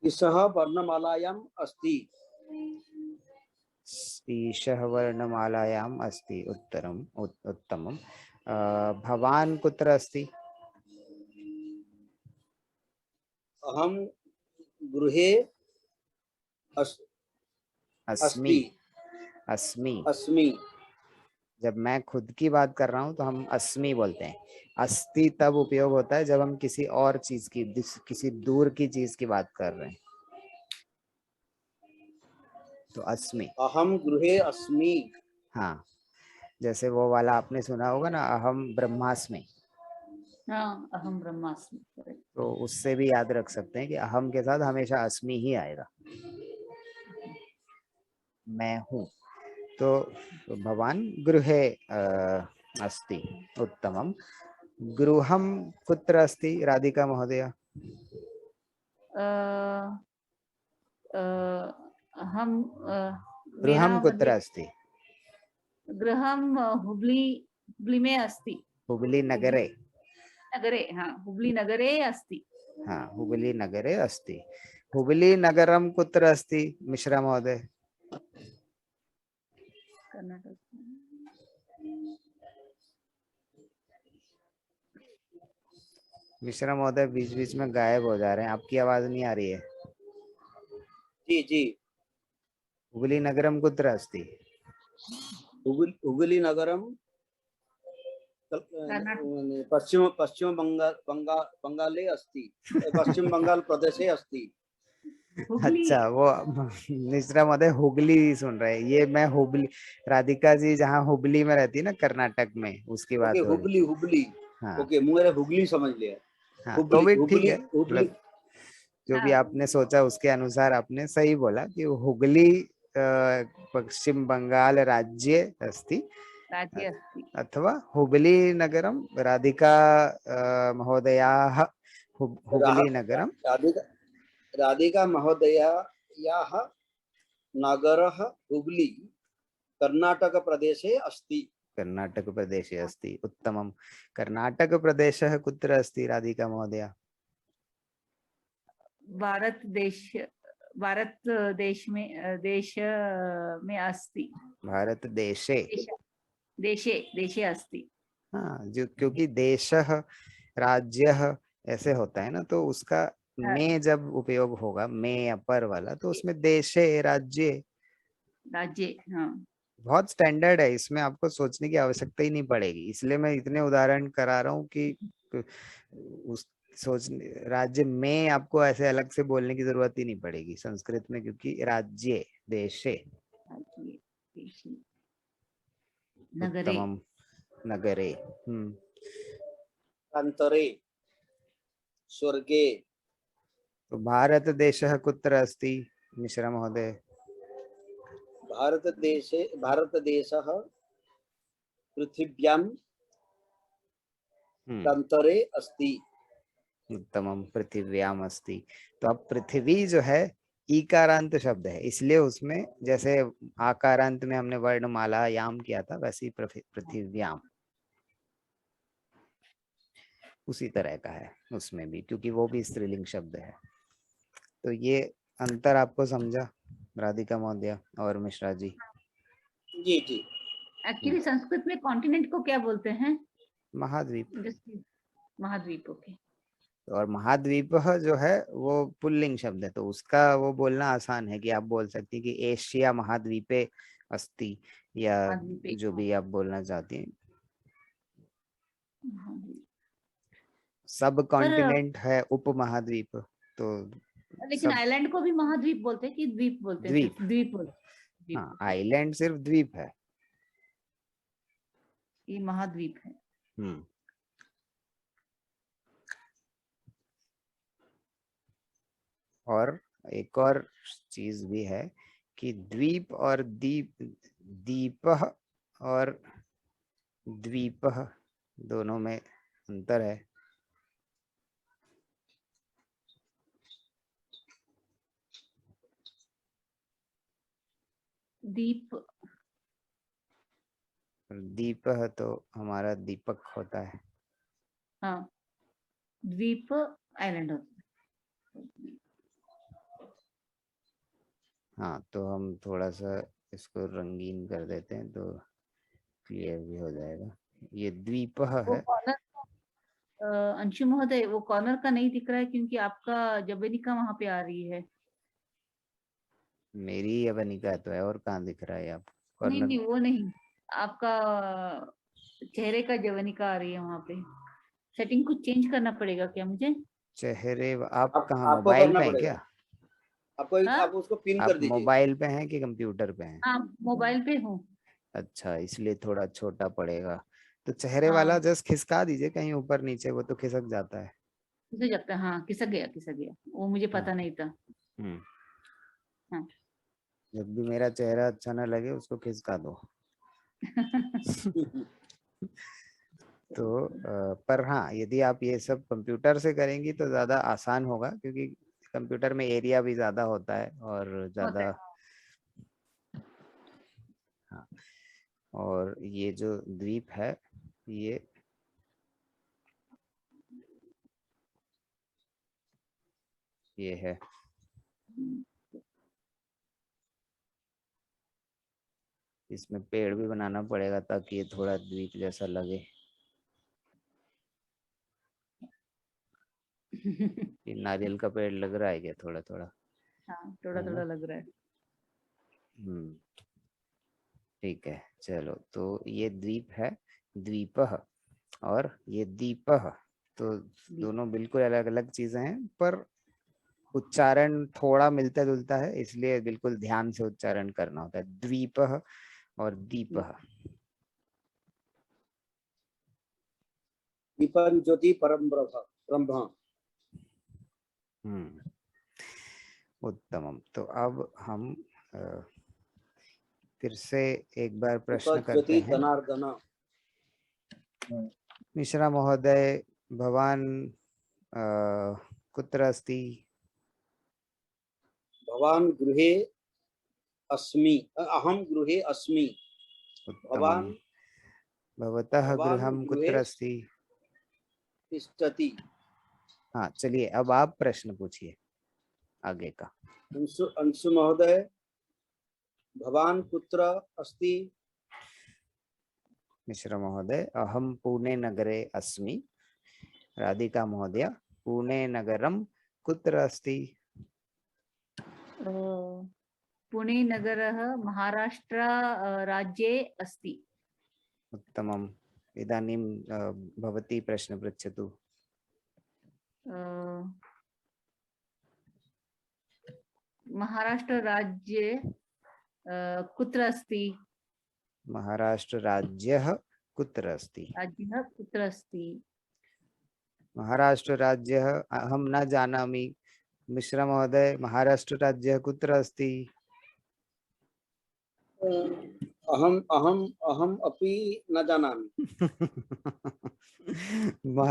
ईशः वर्णमालायाम् अस्ति। ईशः वर्णमालायाम् अस्ति उत्तमम्। भवान् कुत्र अस्ति? अहम गृहे अस्मि। अस्मि। अस्मि। जब मैं खुद की बात कर रहा हूँ तो हम अस्मि बोलते हैं। अस्ति तब उपयोग होता है जब हम किसी और चीज की, किसी दूर की चीज की बात कर रहे हैं, तो अस्मि। अहम गृहे अस्मि। हाँ, जैसे वो वाला आपने सुना होगा ना, अहम ब्रह्मास्मि। हाँ, अहम ब्रह्मास्मि, correct। तो उससे भी याद रख सकते हैं कि अहम के साथ हमेशा अस्मि ही आएगा, मैं हूँ। तो भवान गृहे अस्ति, उत्तमम। गृहं कुत्र अस्ति राधिका महोदय? हम मेरा गृहं कुत्र मतलब अस्ति? गृहं हुबली में अस्ति। हुबली नगरे। नगरे, हाँ, हुबली नगरे अस्ति। हाँ, हुबली नगरे अस्ति। हुबली नगरं कुत्र अस्ति मिश्रा महोदय? कर्नाटक। मिश्रा महोदय बीच बीच में गायब हो जा रहे हैं, आपकी आवाज नहीं आ रही है। जी जी। हुबली नगरं कुत्र अस्ति? हुगली नगरम पश्चिम पश्चिम बंगाले अस्ति। पश्चिम बंगाल प्रदेशे अस्ति। अच्छा, वो मिश्रा महोदय हुगली सुन रहे हैं। ये मैं हुबली, राधिका जी जहाँ हुबली में रहती है ना कर्नाटक में, उसकी बात हो रही। हुबली। हाँ ओके, मेरा हुगली समझ लिया। हाँ, तो भी ठीक है, हुबली। मतलब जो भी आपने सोचा उसके अनुसार आपने सही बोला कि हुगली पश्चिम बंगाल राज्य अस्ति, राज्य अस्ति। अथवा हुबली नगरम राधिका महोदयाः हुबली नगरम। राधिका महोदयायाः नगरः हुबली कर्नाटक प्रदेशे अस्ति। कर्नाटक प्रदेशे अस्ति, उत्तमं। कर्नाटक प्रदेशः कुत्र अस्ति राधिका महोदया? भारत देश में अस्ति। भारत देशे। देशे अस्ति। हाँ, जो क्योंकि देशः राज्यः ऐसे होता है ना, तो उसका में जब उपयोग होगा, में अपर वाला, तो उसमें देशे राज्य। हाँ। बहुत स्टैंडर्ड है, इसमें आपको सोचने की आवश्यकता ही नहीं पड़ेगी, इसलिए मैं इतने उदाहरण करा रहा हूँ कि उस सोचने, राज्य में आपको ऐसे अलग से बोलने की जरूरत ही नहीं पड़ेगी संस्कृत में, क्योंकि राज्य देशे। नगरे। उत्तमम। नगरे। अंतरे स्वर्गे। तो भारत देशः कुत्र अस्ति मिश्रा महोदय? भारत देशः पृथिव्यां अंतरे अस्ति। उत्तमम, पृथिव्याम अस्ति। तो अब पृथ्वी जो है ईकारांत शब्द है, इसलिए उसमें जैसे आकारांत में हमने वर्णमाला याम किया था, वैसे पृथिव्याम उसी तरह का है उसमें भी, क्योंकि वो भी स्त्रीलिंग शब्द है। तो ये अंतर आपको समझा राधिका महोदया और मिश्रा जी? जी जी। एक्चुअली संस्कृत में कॉन्टिनेंट को क्या बोलते हैं? महाद्वीप। महाद्वीप, ओके। और महाद्वीप जो है वो पुल्लिंग शब्द है, तो उसका वो बोलना आसान है कि आप बोल सकती हैं कि एशिया महाद्वीपे अस्ति, या जो भी आप बोलना चाहती हैं। सब कॉन्टिनेंट है उपमहाद्वीप, तो लेकिन आइलैंड को भी महाद्वीप बोलते हैं कि द्वीप बोलते हैं? द्वीप बोलते हैं। हाँ, आइलैंड सिर्फ द्वीप है, ये महाद्वीप है। और एक और चीज भी है कि द्वीप और दीपः और द्वीपः दोनों में अंतर है। दीपः तो हमारा दीपक होता है। हाँ, द्वीप आइलैंड होता है। हाँ, तो हम थोड़ा सा इसको रंगीन कर देते हैं तो क्लियर भी हो जाएगा। ये द्वीपः वो है। कॉर्नर, अंशु महोदय, वो कॉर्नर का नहीं दिख रहा है क्योंकि आपका जबनिका वहां पे आ रही है। मेरी यवनिका तो है, और कहाँ दिख रहा है आपको नहीं कॉर्नर? नहीं, वो नहीं, आपका चेहरे का जवनिका आ रही है वहां पे। सेटिंग कुछ चेंज करना पड़ेगा क्या मुझे? चेहरे आप आप कहाँ, आपको मोबाइल करना पे हैं पड़ेगा। क्या? हाँ आप उसको पिन आप कर दीजिए। मोबाइल पे हैं कि कंप्यूटर पे हैं? हाँ, मोबाइल पे हूँ। अच्छा, इसलिए थोड़ा छोटा पड़ेगा। तो चेहरे वाला हाँ, जस्ट खिसका दीजिए कहीं ऊपर नीचे, वो तो खिसक जाता है। खिसक जाता है, हाँ खिसक गया, खिसक गया, वो मुझे हाँ। पता नहीं था। हम्म। हाँ। जब भी मेरा चेहरा अच्छा ना लगे उसको खिसका दो। तो पर हाँ, यदि आप ये सब कंप्यूटर से करेंगी तो ज़्यादा आसान होगा, क्योंकि कंप्यूटर में एरिया भी ज़्यादा होता है और होता ज़्यादा। है। हाँ। और ये जो द्वीप है, ये है। इसमें पेड़ भी बनाना पड़ेगा ताकि ये थोड़ा द्वीप जैसा लगे। ये नारियल का पेड़ लग रहा है क्या, थोड़ा थोड़ा? हाँ, थोड़ा है थोड़ा ना? लग रहा है। हम्म। ठीक है, चलो, तो ये द्वीप है, द्वीपः, और ये दीपः। तो दीप। दोनों बिल्कुल अलग अलग चीजें हैं, पर उच्चारण थोड़ा मिलता जुलता है, इसलिए बिल्कुल ध्यान से उच्चारण करना होता है, द्वीपः और दीप। दीपः। दीपन ज्योति परम ब्रह्म। हम्म। उत्तमम। तो अब हम अ, फिर से एक बार प्रश्न करते ज्योति हैं। धनार्दन। मिश्रा महोदय, भवान कुत्र अस्ति? भवान गृहे अस्मि। अहम गृहे अस्मि। उत्तमम। भवान भवतः भवान गृहं कुत्र गृहे अस्ति? तिष्ठति। हाँ, चलिए अब आप प्रश्न पूछिए आगे का। अंशु महोदय, भवान कुत्र अस्ति? मिश्र महोदय, अहम पुणे नगरे अस्मि। राधिका महोदय, पुणे नगरम कुत्र अस्ति? पुणे नगरः महाराष्ट्र राज्ये अस्ति। उत्तमम्। इदानीं भवती प्रश्न पृच्छतु। अ, महाराष्ट्र राज्ये कुत्र अस्ति? महाराष्ट्र राज्यः कुत्र अस्ति? राज्यः कुत्र अस्ति? महाराष्ट्र राज्यः अहं न जानामि। मिश्र महोदय, महाराष्ट्र राज्यः कुत्र अस्ति? अहम अहम अहम अपि न जानामि।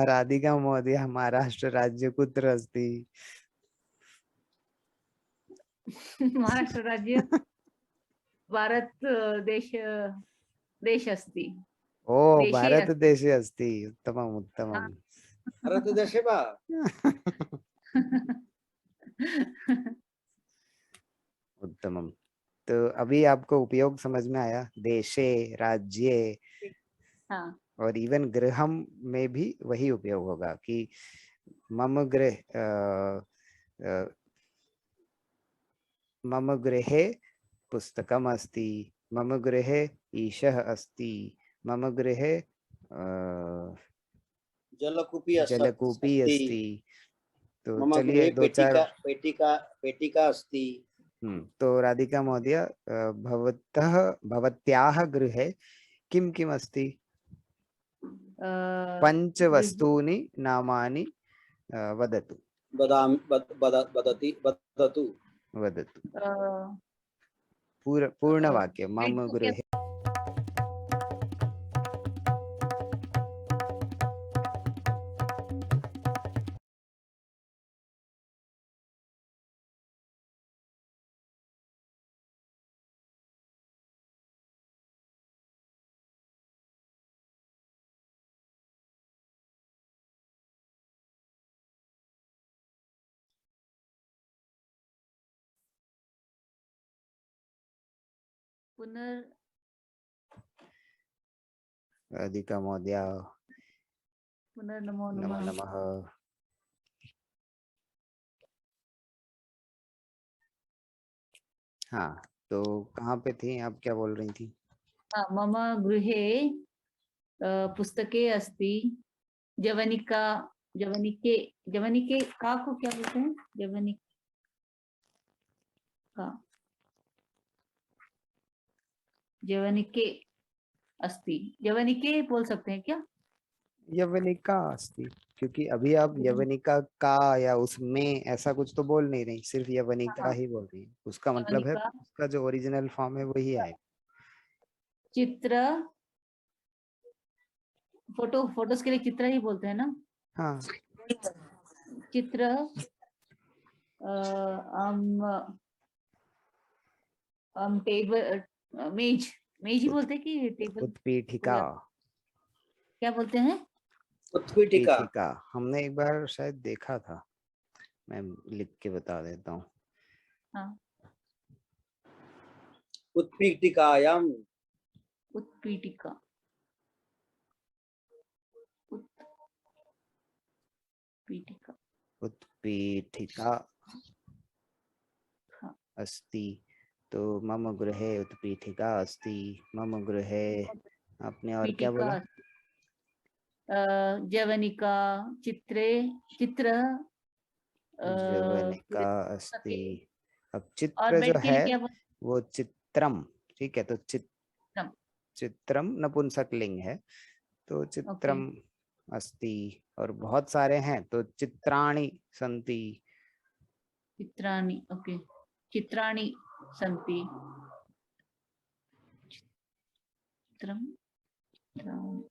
राधिका महोदय, महाराष्ट्र राज्य कुत्र अस्ति? महाराष्ट्र राज्य भारत देश देश अस्ति। ओ, देशे भारत अस्ति। देशे अस्ति। उत्तमम् हाँ। उत्तमम्। भारतदेशे वा? उत्तमम्। तो अभी आपको उपयोग समझ में आया, देशे, राज्ये, हाँ। और इवन गृहम में भी वही उपयोग होगा कि मम गृह अ, मम गृहे पुस्तकम् अस्ति, मम गृहे ईशः अस्ति, मम गृहे जलकूपी जलकूपी अस्ति। अस्ति। तो मम चलिए गृहे दो चार। पेटिका अस्ति। तो राधिका महोदय, भवतः भवत्याः गृहे किं किम् अस्ति? पंच गृहे वस्तूनि नामानि वदतु। वदतु। वदतु। अ, पूर्ण वाक्य, मम बेडरूम गृहे। के पुनर् राधिका महोदया पुनर्नमो नमो नमः। नमः। हाँ, तो कहाँ पे थी आप, क्या बोल रही थी? मम गृहे पुस्तके अस्ति। जवनिका, जवनिके, जवनिके का को क्या बोलते हैं? जवनिका, जवनिके अस्ति। जवनिके बोल सकते हैं क्या? यवनिका अस्ति, क्योंकि अभी आप यवनिका का या उसमें ऐसा कुछ तो बोल नहीं रही, सिर्फ यवनिका हाँ, ही बोल रही है। उसका मतलब है जवनिका उसका जो ओरिजिनल फॉर्म है वही आएगा। चित्र, फोटोज के लिए चित्र ही बोलते हैं ना? हाँ, चित्र टेबल, मेज, मेज ही बोलते हैं कि टेबल? उत्पीठिका। क्या बोलते हैं? उत्पीठिका। पीठिका हमने एक बार शायद देखा था, मैं लिख के बता देता हूँ। हाँ, उत्पीठिकायाम। उत्पीठिका, उत्पीठिका। उत्पीठिका हाँ, अस्ति, तो मम गृहे उत्पीठिका अस्ति। मम गृहे आपने और क्या पीठिका, बोला? जवनिका, चित्रे, चित्र, जवनिका अस्ति। पुस्तके, अब और चित्र जो बेड के लिए है क्या बोलते वो चित्रम, ठीक है, तो हैं? चित्रम नपुंसकलिंग है, तो ओके, चित्रम अस्ति। और बहुत सारे हैं तो चित्राणि संति। चित्राणि, ओके, चित्राणि सन्ति। चित्रम, चित्राणि।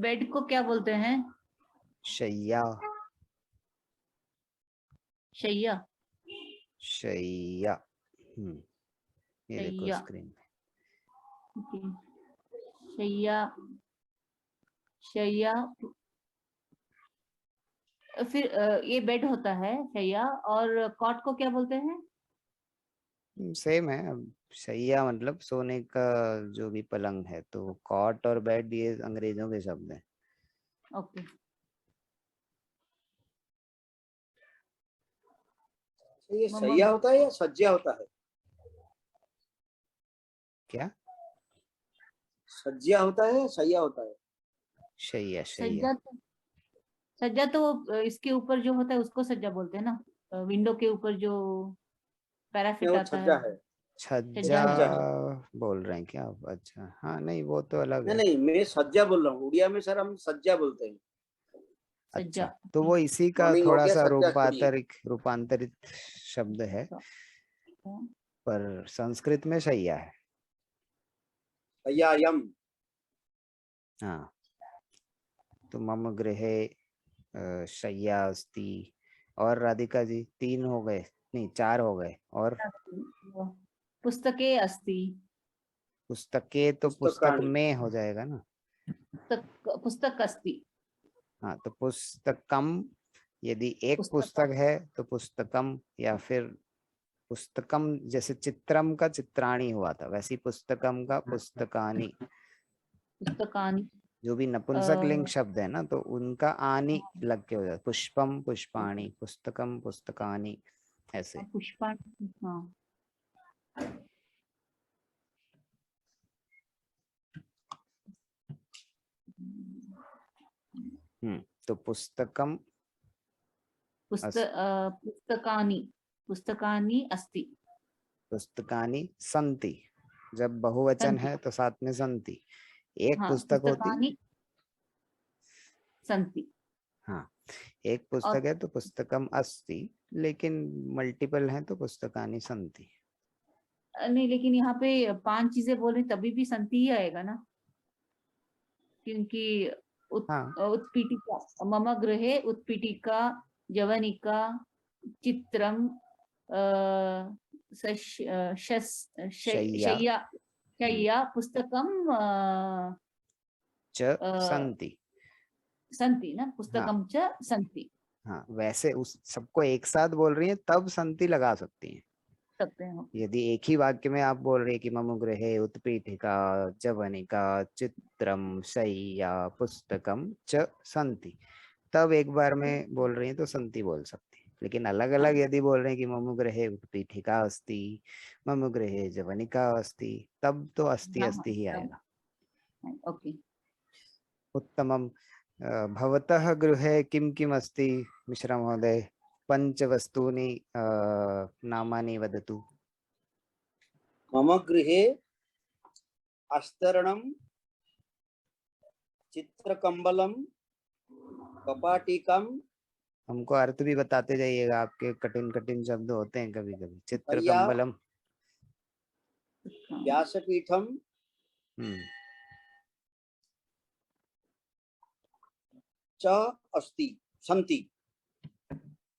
बेड को क्या बोलते हैं? शय्या। शैया, शय्या। ये देखो शैया, स्क्रीन पे। ओके, शैया, शैया। फिर ये बेड होता है शैया, और कॉट को क्या बोलते हैं? सेम है। अब शैया मतलब सोने का जो भी पलंग है, तो कॉट और बेड ये अंग्रेजों के शब्द हैं। ओके, ये मम सैया होता है या सज्जा होता है? क्या? सज्जा होता है या सैया होता है? शैया शैया। सज्जा तो, सज्जा तो इसके ऊपर जो होता है उसको सज्जा बोलते हैं ना? विंडो के ऊपर जो नहीं, पैराफिट वो आता है छज्जा वो है। छज्जा सज्जा है। छज्जा। बोल रहे हैं क्या आप? अच्छा, हाँ, नहीं वो तो अलग नहीं है। नहीं, मैं सज्जा बोल रहा हूँ। उड़िया में सर हम सज्जा बोलते हैं। सज्जा, अच्छा, तो वो इसी का मॉर्निंग हो थोड़ा गया, सा सज्जा छोड़िए। रूपांतरित शब्द है, अच्छा। पर संस्कृत में शैया है। सय्यायम। हाँ, तो मम गृहे शय्या अस्ति। और राधिका जी 3 हो गए, नहीं 4 हो गए। और पुस्तके अस्ति। पुस्तके तो पुस्तक पुस्तकानि। में हो जाएगा ना। पुस्तक अस्ति। हाँ, तो पुस्तकम, यदि एक पुस्तकम, पुस्तक है तो पुस्तकम, या फिर पुस्तकम जैसे चित्रम का चित्राणी हुआ था, वैसी पुस्तकम का पुस्तकानी। पुस्तकानि, जो भी नपुंसक लिंग शब्द है ना, तो उनका आनी लग के हो जाता है। पुष्पम पुष्पाणी, पुस्तकम पुस्तकानी, ऐसे। पुष्पाणि, हाँ। तो पुस्तकम पुस्तकानि, पुस्तकानि अस्ति। पुस्तकानी संति, जब बहुवचन सन्ति, है तो साथ में संति। एक हाँ, पुस्तक होती, पुस्तकानि सन्ति। हाँ, एक पुस्तक और है तो पुस्तकम अस्ति, लेकिन मल्टीपल है तो पुस्तकानी संति। नहीं, लेकिन यहाँ पे 5 चीजें बोल रही तभी भी संति ही आएगा ना, क्योंकि हाँ, उत्पीठिका, मम गृहे उत्पीठिका, जवनिका, चित्रम, शय्या शय्या पुस्तकम च सन्ति। संति ना, पुस्तकम च संति। हाँ, वैसे उस सबको एक साथ बोल रही हैं तब संति लगा सकती हैं। सकते हैं। यदि एक ही वाक्य में आप बोल रहे हैं कि मम गृहे उत्पीठिका जवनिका चित्रम शय्या पुस्तकम च सन्ति, तब एक बार में बोल रही हैं तो संति बोल सकती है। लेकिन अलग अलग यदि बोल रहे हैं कि मम गृहे उत्पीठिका अस्ति, मम गृहे जवनिका अस्ति, तब तो अस्ति अस्ति ही आएगा। ओके। उत्तमम। भवतः गृहे किम किम अस्ति मिश्रा महोदय? पंच वस्तूनि नामानि वदतु। मम गृहे अस्तरणं चित्रकम्बलं कपाटिकं। हमको अर्थ भी बताते जाइएगा, आपके कठिन कठिन शब्द होते हैं कभी कभी। चित्रकम्बलम, व्यासपीठम, च अस्ति सन्ति।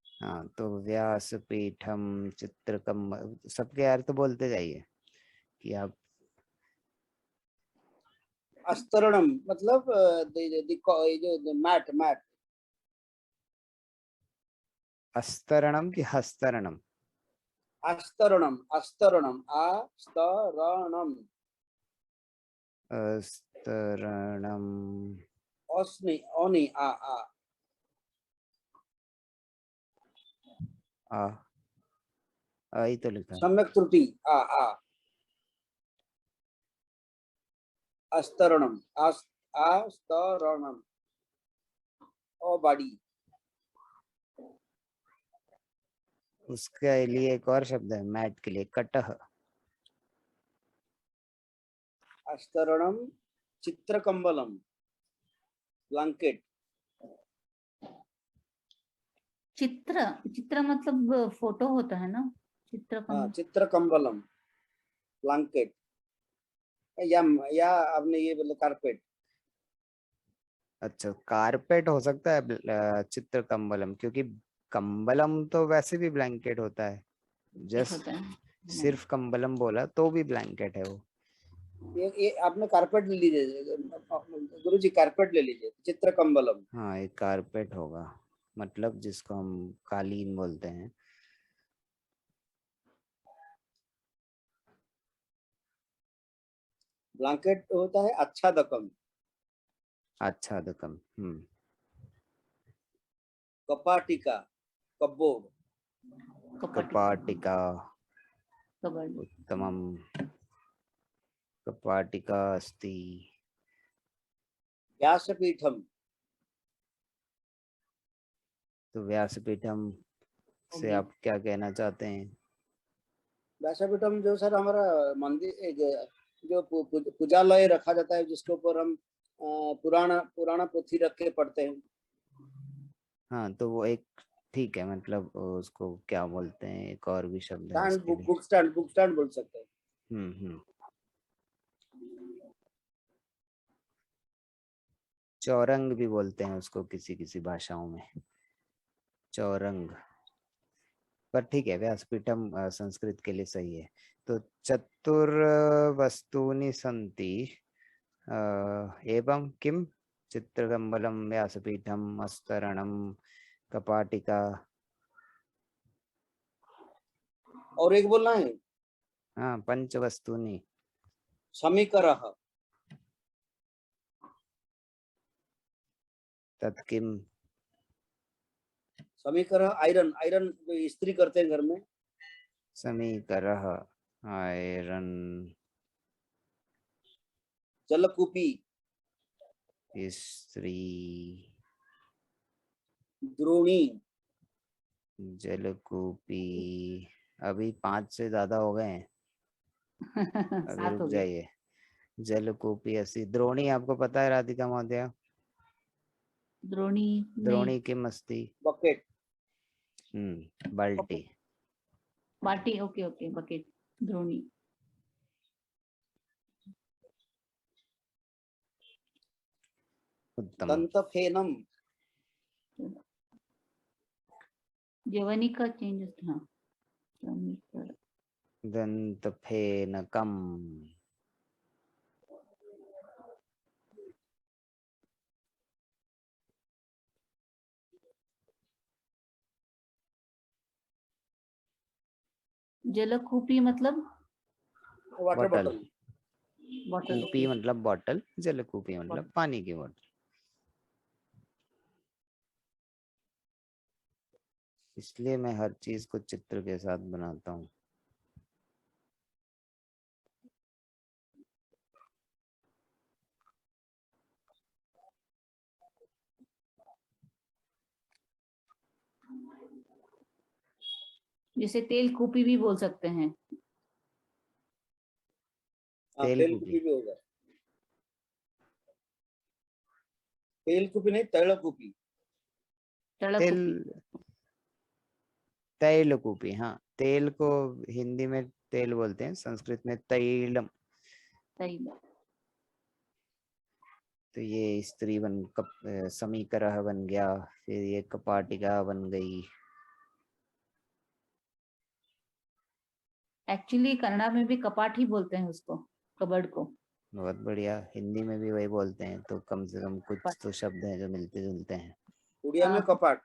हाँ, तो व्यासपीठम चित्रकम सबके अर्थ बोलते जाइए कि आप। अस्तरणम मतलब जो मैट मैट। अस्तरणम की हस्तरणम? अस्तरणम अस्तरणम अस्तरणम अस्तरणम अस्नि ओनि आ आई तो लिखा सम्यक त्रुटि आ अस्तरणम अस्तरणम ओ बाड़ी। उसके लिए एक और शब्द है मैट के लिए, कटह। अस्तरणम चित्रकम्बलम ब्लैंकेट। चित्र मतलब फोटो होता है ना, चित्रकम्बलम ब्लैंकेट या आपने ये बोला कारपेट। अच्छा, कारपेट हो सकता है चित्रकम्बलम, क्योंकि कंबलम तो वैसे भी ब्लैंकेट होता है। जस्ट सिर्फ कंबलम बोला तो भी ब्लैंकेट है वो। ये आपने कारपेट ले लीजिए गुरुजी, कारपेट ले लीजिए, चित्रकम्बलम। हाँ, एक कारपेट होगा, मतलब जिसको हम कालीन बोलते हैं। ब्लैंकेट होता है आच्छादकम। आच्छादकम। कपाटिका कपबोर्ड। कपाटिका उत्तमम। कपाटिका अस्ति। व्यासपीठम, तो व्यासपीठम से आप क्या कहना चाहते हैं? व्यासपीठम जो सर हमारा मंदिर जो पूजालय रखा जाता है, जिसके ऊपर हम पुराना पोथी रख के पढ़ते हैं। हाँ, तो वो एक ठीक है, मतलब उसको क्या बोलते हैं, एक और भी शब्द है उसके लिए। बुक स्टैंड बोल सकते हैं। चौरंग भी बोलते हैं उसको किसी किसी भाषाओं में, चौरंग। पर ठीक है, व्यासपीठम संस्कृत के लिए सही है। तो चतुर वस्तूनि सन्ति एवं किम? चित्रकम्बलम व्यासपीठम अस्तरणम कपाटिका। और एक बोलना है। हाँ, पंच वस्तूनि। समीकरः तत्किम? समीकरः आयरन, आयरन इस्त्री करते हैं घर में। समीकरः आयरन। जलकूपी इस्त्री। द्रोणी जलकूपी। अभी 5 से ज्यादा हो गए हैं। अभी रुक जाइए। जलकूपी अस्ति। द्रोणी आपको पता है राधिका महोदया? द्रोणी किम अस्ति? बकेट। बाल्टी। बाल्टी, ओके बकेट, द्रोणी। उत्तम। दंतफेनम। जवनिका चेंज था। समीकर दंतफेनकम। जलकूपी मतलब वाटर बॉटल। बॉटल। बॉटल। कूपी मतलब बॉटल, जलकूपी मतलब पानी की बॉटल। इसलिए मैं हर चीज को चित्र के साथ बनाता हूँ। जिसे तेल कूपी भी बोल सकते हैं। हाँ, तेल तेल कूपी। कुपी भी होगा। तेल कुपी नहीं, तैल कुपी। तेल, तड़कूपी। तैल कूपी। हाँ, तेल को हिंदी में तेल बोलते हैं, संस्कृत में तैलम। तैल। तो ये स्त्री बन समीकरः बन गया, फिर ये कपाटिका बन गई। एक्चुअली कन्नड़ा में भी कपाट ही बोलते हैं उसको, कबर्ड को। बहुत बढ़िया, हिंदी में भी वही बोलते हैं, तो कम से कम कुछ तो शब्द हैं जो मिलते जुलते हैं। उड़िया में कपाट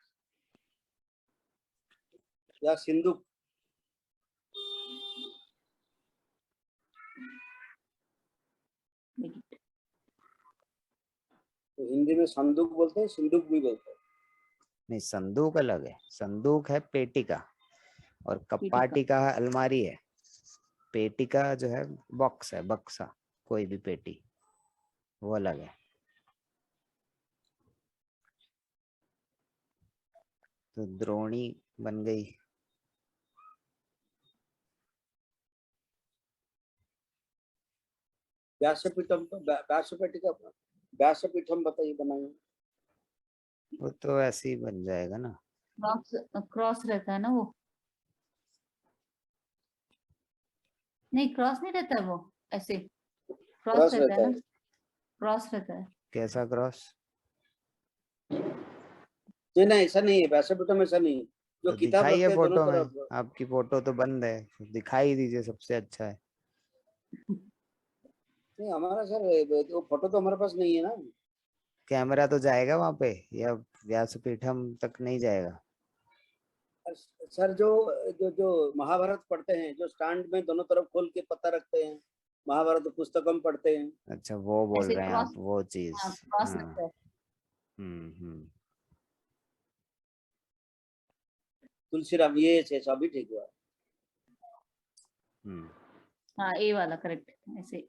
या सिंदूक। तो हिंदी में संदूक बोलते हैं, सिंदूक भी बोलते हैं। नहीं, संदूक अलग है। संदूक है पेटिका, और पीटिका। कपाटिका अलमारी है। पेटिका जो है बॉक्स है, बक्सा, कोई भी पेटी, वो अलग है। तो द्रोणी बन गई। व्यासपीठम, व्यासपीठिका, व्यासपीठम बताइए बनाइए। वो तो ऐसे ही बन जाएगा ना। क्रॉस क्रॉस रहता है ना वो। नहीं, क्रॉस नहीं रहता है वो, ऐसे क्रॉस क्रॉस रहता है रहता ना। है। क्रॉस रहता है। कैसा क्रॉस? नहीं नहीं, ऐसा नहीं है, व्यासपीठम ऐसा नहीं है। जो तो किताब दिखाइए रखते हैं दोनों फोटो में। तरफ। आपकी फोटो तो बंद है, दिखाई दीजिए, सबसे अच्छा है। नहीं हमारा सर, वो फोटो तो हमारे पास नहीं है ना। कैमरा तो जाएगा वहां पे, या व्यासपीठम तक नहीं जाएगा? सर जो जो जो महाभारत पढ़ते हैं, जो स्टैंड में दोनों तरफ खोल के पत्ता रखते हैं, महाभारत पुस्तक हम पढ़ते हैं। अच्छा, वो बोल ऐसे रहे हैं क्रॉस। आप, वो चीज। हाँ, क्रॉस हाँ। रहता है। हम्म। तुलसीराम, ये ऐसा भी ठीक हुआ। हम्म। हाँ, ए वाला करेक्ट ऐसे।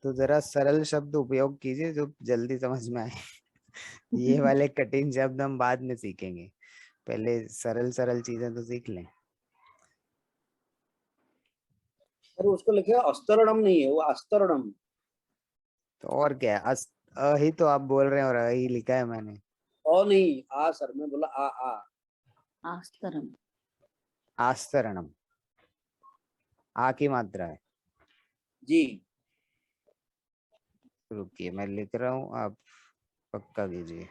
तो जरा सरल शब्द उपयोग कीजिए जो जल्दी समझ में आए। ये वाले कठिन शब्द हम बाद में सीखेंगे, पहले सरल सरल चीजें तो सीख लें। सर उसको लिखे अस्तरणम नहीं है, वो अस्तरणम। तो और क्या है? अ ही तो आप बोल रहे हैं, और अ ही लिखा है मैंने। ओ नहीं, आ सर, मैं बोला आ आ। आस्तरम। आस्तरणम, आ की मात्रा है। जी। रुकिए, मैं लिख रहा हूँ, आप पक्का कीजिए।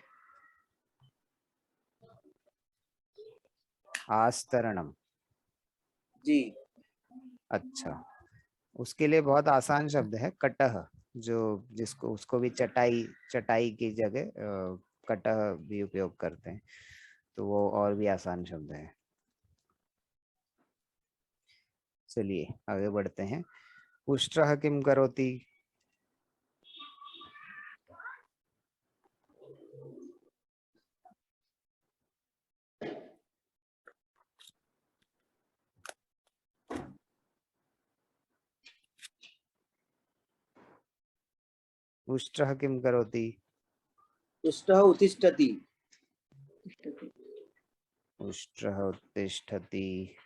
आस्तरणम। जी। अच्छा, उसके लिए बहुत आसान शब्द है, कटह। जो जिसको उसको भी चटाई, चटाई की जगह कटह भी उपयोग करते हैं, तो वो और भी आसान शब्द है। चलिए आगे बढ़ते हैं। उष्ट्रः किम करोति? उष्ट्रः किम करोति? उष्टः उत्तिष्ठति। उष्ट्रः उत्तिष्ठति।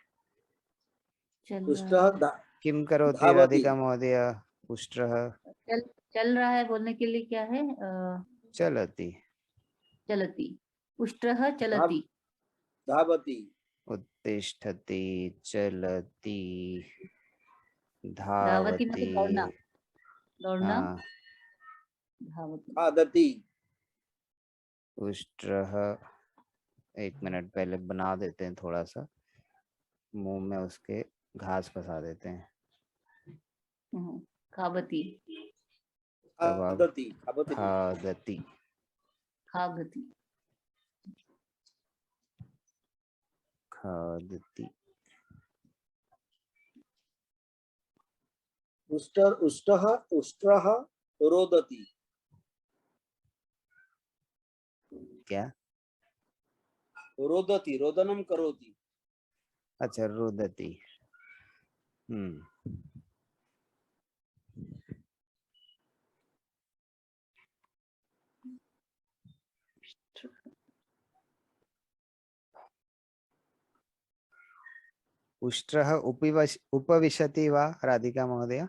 चल रहा उष्टः है। किम करोति धावति। राधिका महोदय? उष्ट्रः चल चल रहा है बोलने के लिए क्या है? चलति। चलती। उष्ट्रः धाव चलती। धावति। उत्तिष्ठति, चलति, धावती मतलब दौड़ना, धावती। दौड़ना, हाँ। धावती। खादति, उष्ट्रः, एक मिनट पहले बना देते हैं थोड़ा सा, मुंह में उसके घास फंसा देते हैं, खाबती, तब आप खादति, खादति, खादति। खागती, खादति। उष्ट्र, उष्टः, उष्ट्रः रोदति। क्या? रोदति, रोदनम करोति। अच्छा, रुदति। उष्ट्रः उपविशति वा राधिका महोदय?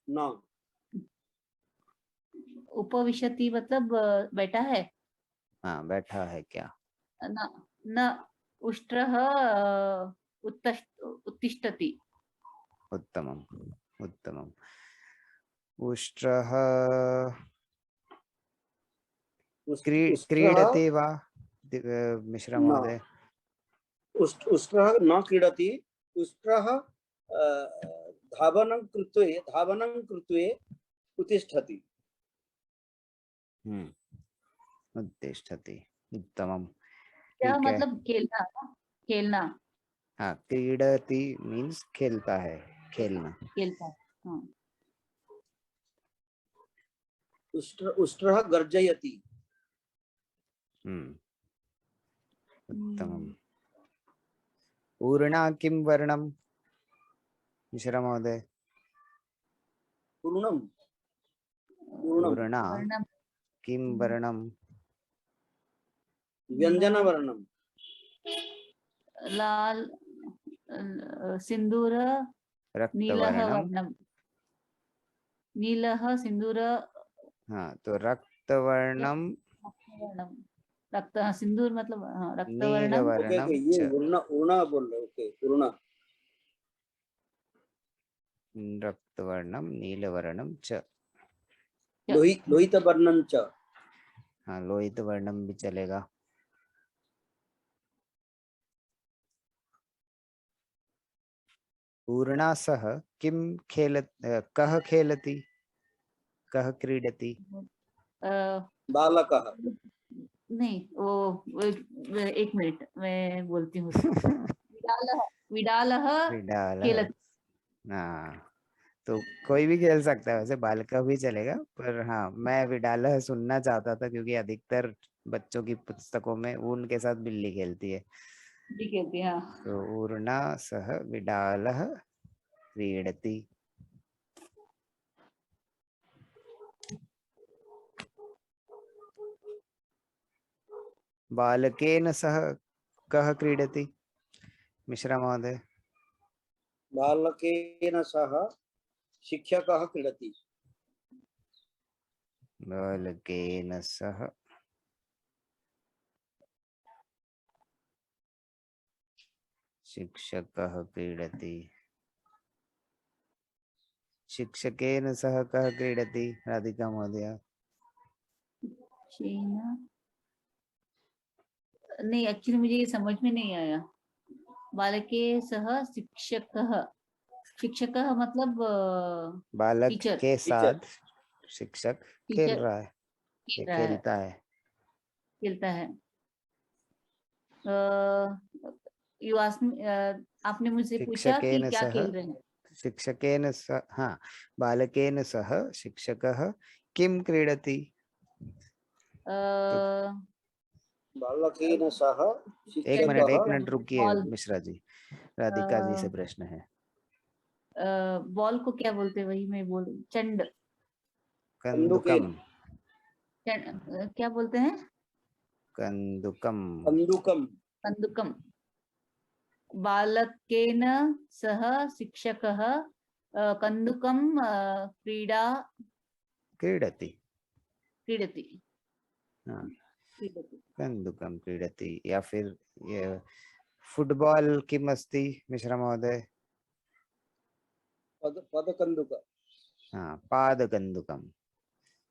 न, उपविशति मतलब बैठा है। हाँ, बैठा है क्या? न, न, उष्ट्रः उत्तिष्ठति। उत्तमम्, उत्तमम्। उष्ट्रः क्रीडति वा मिश्रा महोदय? उष्ट्रः न क्रीडति, उष्ट्रः धावनं कृत्वे उत्तिष्ठति। उत्तिष्ठति, उत्तमम्। क्या ठीक है। मतलब खेलना, खेलना। हाँ, क्रीडति मीन्स खेलता है, खेलना। खेलता है, हाँ। उष्ट्रः गर्जयति। उत्तमम्। ऊर्णा किं वर्णं मिश्रा महोदय? पूर्णम्, ऊर्णा किं वर्णं? व्यञ्जनवर्णम्। लाल, सिंदूर, नीलः वर्णम्। नीलः सिंदूर। हाँ, तो रक्तवर्णम। रक्त, सिंदूर मतलब रक्तवर्णम। नीलवर्णम ये उर्णा बोल रहे, ओके, उर्णा। रक्तवर्णम नीलवर्णम च। लोहित वर्णम च। हाँ, लोहित वर्णम भी चलेगा। ऊर्णा सह किम कह खेलति, कह क्रीडति? बालकः। नहीं, वो एक मिनट मैं बोलती हूँ। विडालः खेलति। हाँ, तो कोई भी खेल सकता है, वैसे बालका भी चलेगा, पर हाँ, मैं विडालः सुनना चाहता था क्योंकि अधिकतर बच्चों की पुस्तकों में ऊन के साथ बिल्ली खेलती है। खेलती है। तो ऊर्णा सह विडालः क्रीडति। बालकेन सह कः क्रीडति मिश्रा महोदय? बालकेन सह शिक्षकः क्रीडति। बालकेन सह शिक्षकः क्रीडति। शिक्षकेन सह कः क्रीडति राधिका महोदय? नहीं, एक्चुअली मुझे ये समझ में नहीं आया। बालके सह शिक्षकः, शिक्षकः मतलब बालक टीचर। के साथ शिक्षक खेल टीचर रहा है, खेलता है, खेलता है। यू आस्क्ड, आपने मुझसे पूछा कि क्या खेल रहे हैं। शिक्षकेन सह, हाँ, बालकेन सह शिक्षकः किम क्रीडति? बालकेन सह एक शिक्षकः। मिनट रुकिए मिश्रा जी, राधिका जी से प्रश्न है। बॉल को क्या बोलते हैं, वही मैं बोल, चंड, कंदुकम। क्या बोलते हैं? कंदुकम। कंदुकम। कंदुकम। बालकेन सह शिक्षकः कंदुकम क्रीडति। हाँ, कंदुकम क्रीडति। या फिर ये फुटबॉल किम अस्ति मिश्रा महोदय? पदकंदुक। हाँ, पाद कंदुकम।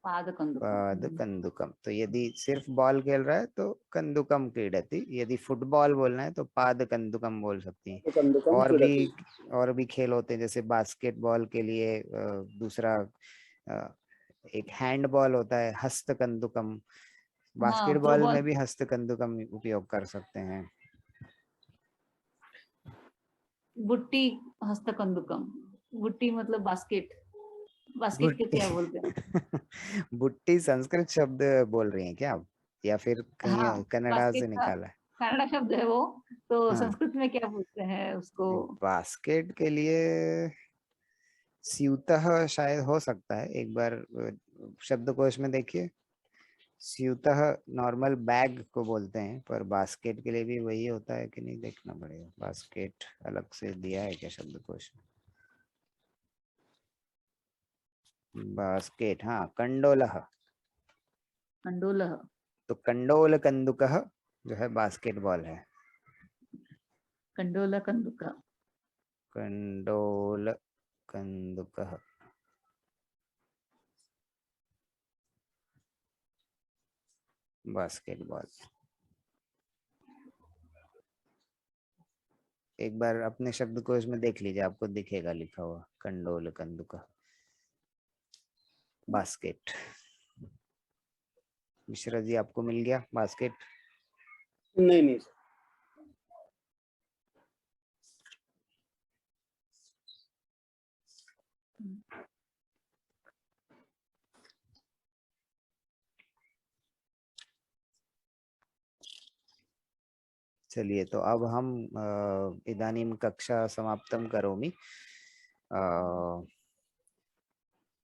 पाद कंदुकम। पाद कंदुकम। तो यदि सिर्फ बॉल खेल रहा है तो कंदुकम क्रीडति, यदि फुटबॉल बोलना है तो पाद कंदुकम बोल सकती हैं। कंदुकम क्रीडति। और भी खेल होते हैं, जैसे बास्केटबॉल के लिए दूसरा एक हैंडबॉल होता है, हस्त कंदुकम। हाँ, बास्केटबॉल थ्रोबॉल। में भी हस्त कंदुकम उपयोग कर सकते हैं। बुट्टी हस्त कंदुकम। बुट्टी मतलब बास्केट। बास्केट को बुट्टी क्या बोलते हैं? बुट्टी संस्कृत शब्द बोल रही हैं क्या आप, या फिर हाँ, कहीं कन्नड़ा बास्केट से का निकाला है? कन्नड़ा शब्द है वो। तो हाँ, संस्कृत में क्या बोलते हैं उसको? बास्केट के लिए स्यूतः शायद हो सकता है, एक बार शब्दकोश में देखिए। स्यूतः नॉर्मल बैग को बोलते हैं, पर बास्केट के लिए भी वही होता है कि नहीं, देखना पड़ेगा। बास्केट अलग से दिया है क्या शब्दकोश में? बास्केट, हाँ, कंडोलः। कंडोलः। तो कंडोल कंदुकः जो है बास्केटबॉल है। कंडोला कंदुका। कंडोल कंदुकः। बास्केटबॉल। एक बार अपने शब्दकोश में देख लीजिए, आपको दिखेगा लिखा हुआ कंडोल कंदुकः बास्केट। मिश्रा जी, आपको मिल गया बास्केट? नहीं नहीं सर। चलिए, तो अब हम इदानीं कक्षा समाप्तं करोमि।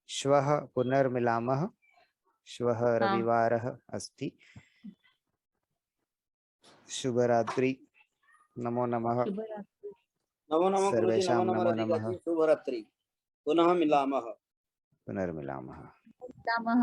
श्वः पुनर्मिलामः। श्वः हाँ, रविवारः अस्ति। शुभरात्रि। नमो नमः। शुभ रात्रि। नमो नमः गुरुजी, सर्वेषां नमो नमः नमो राधिका नमः। जी, शुभ रात्रि। पुनः मिलामः। पुनर्मिलामः। रामः।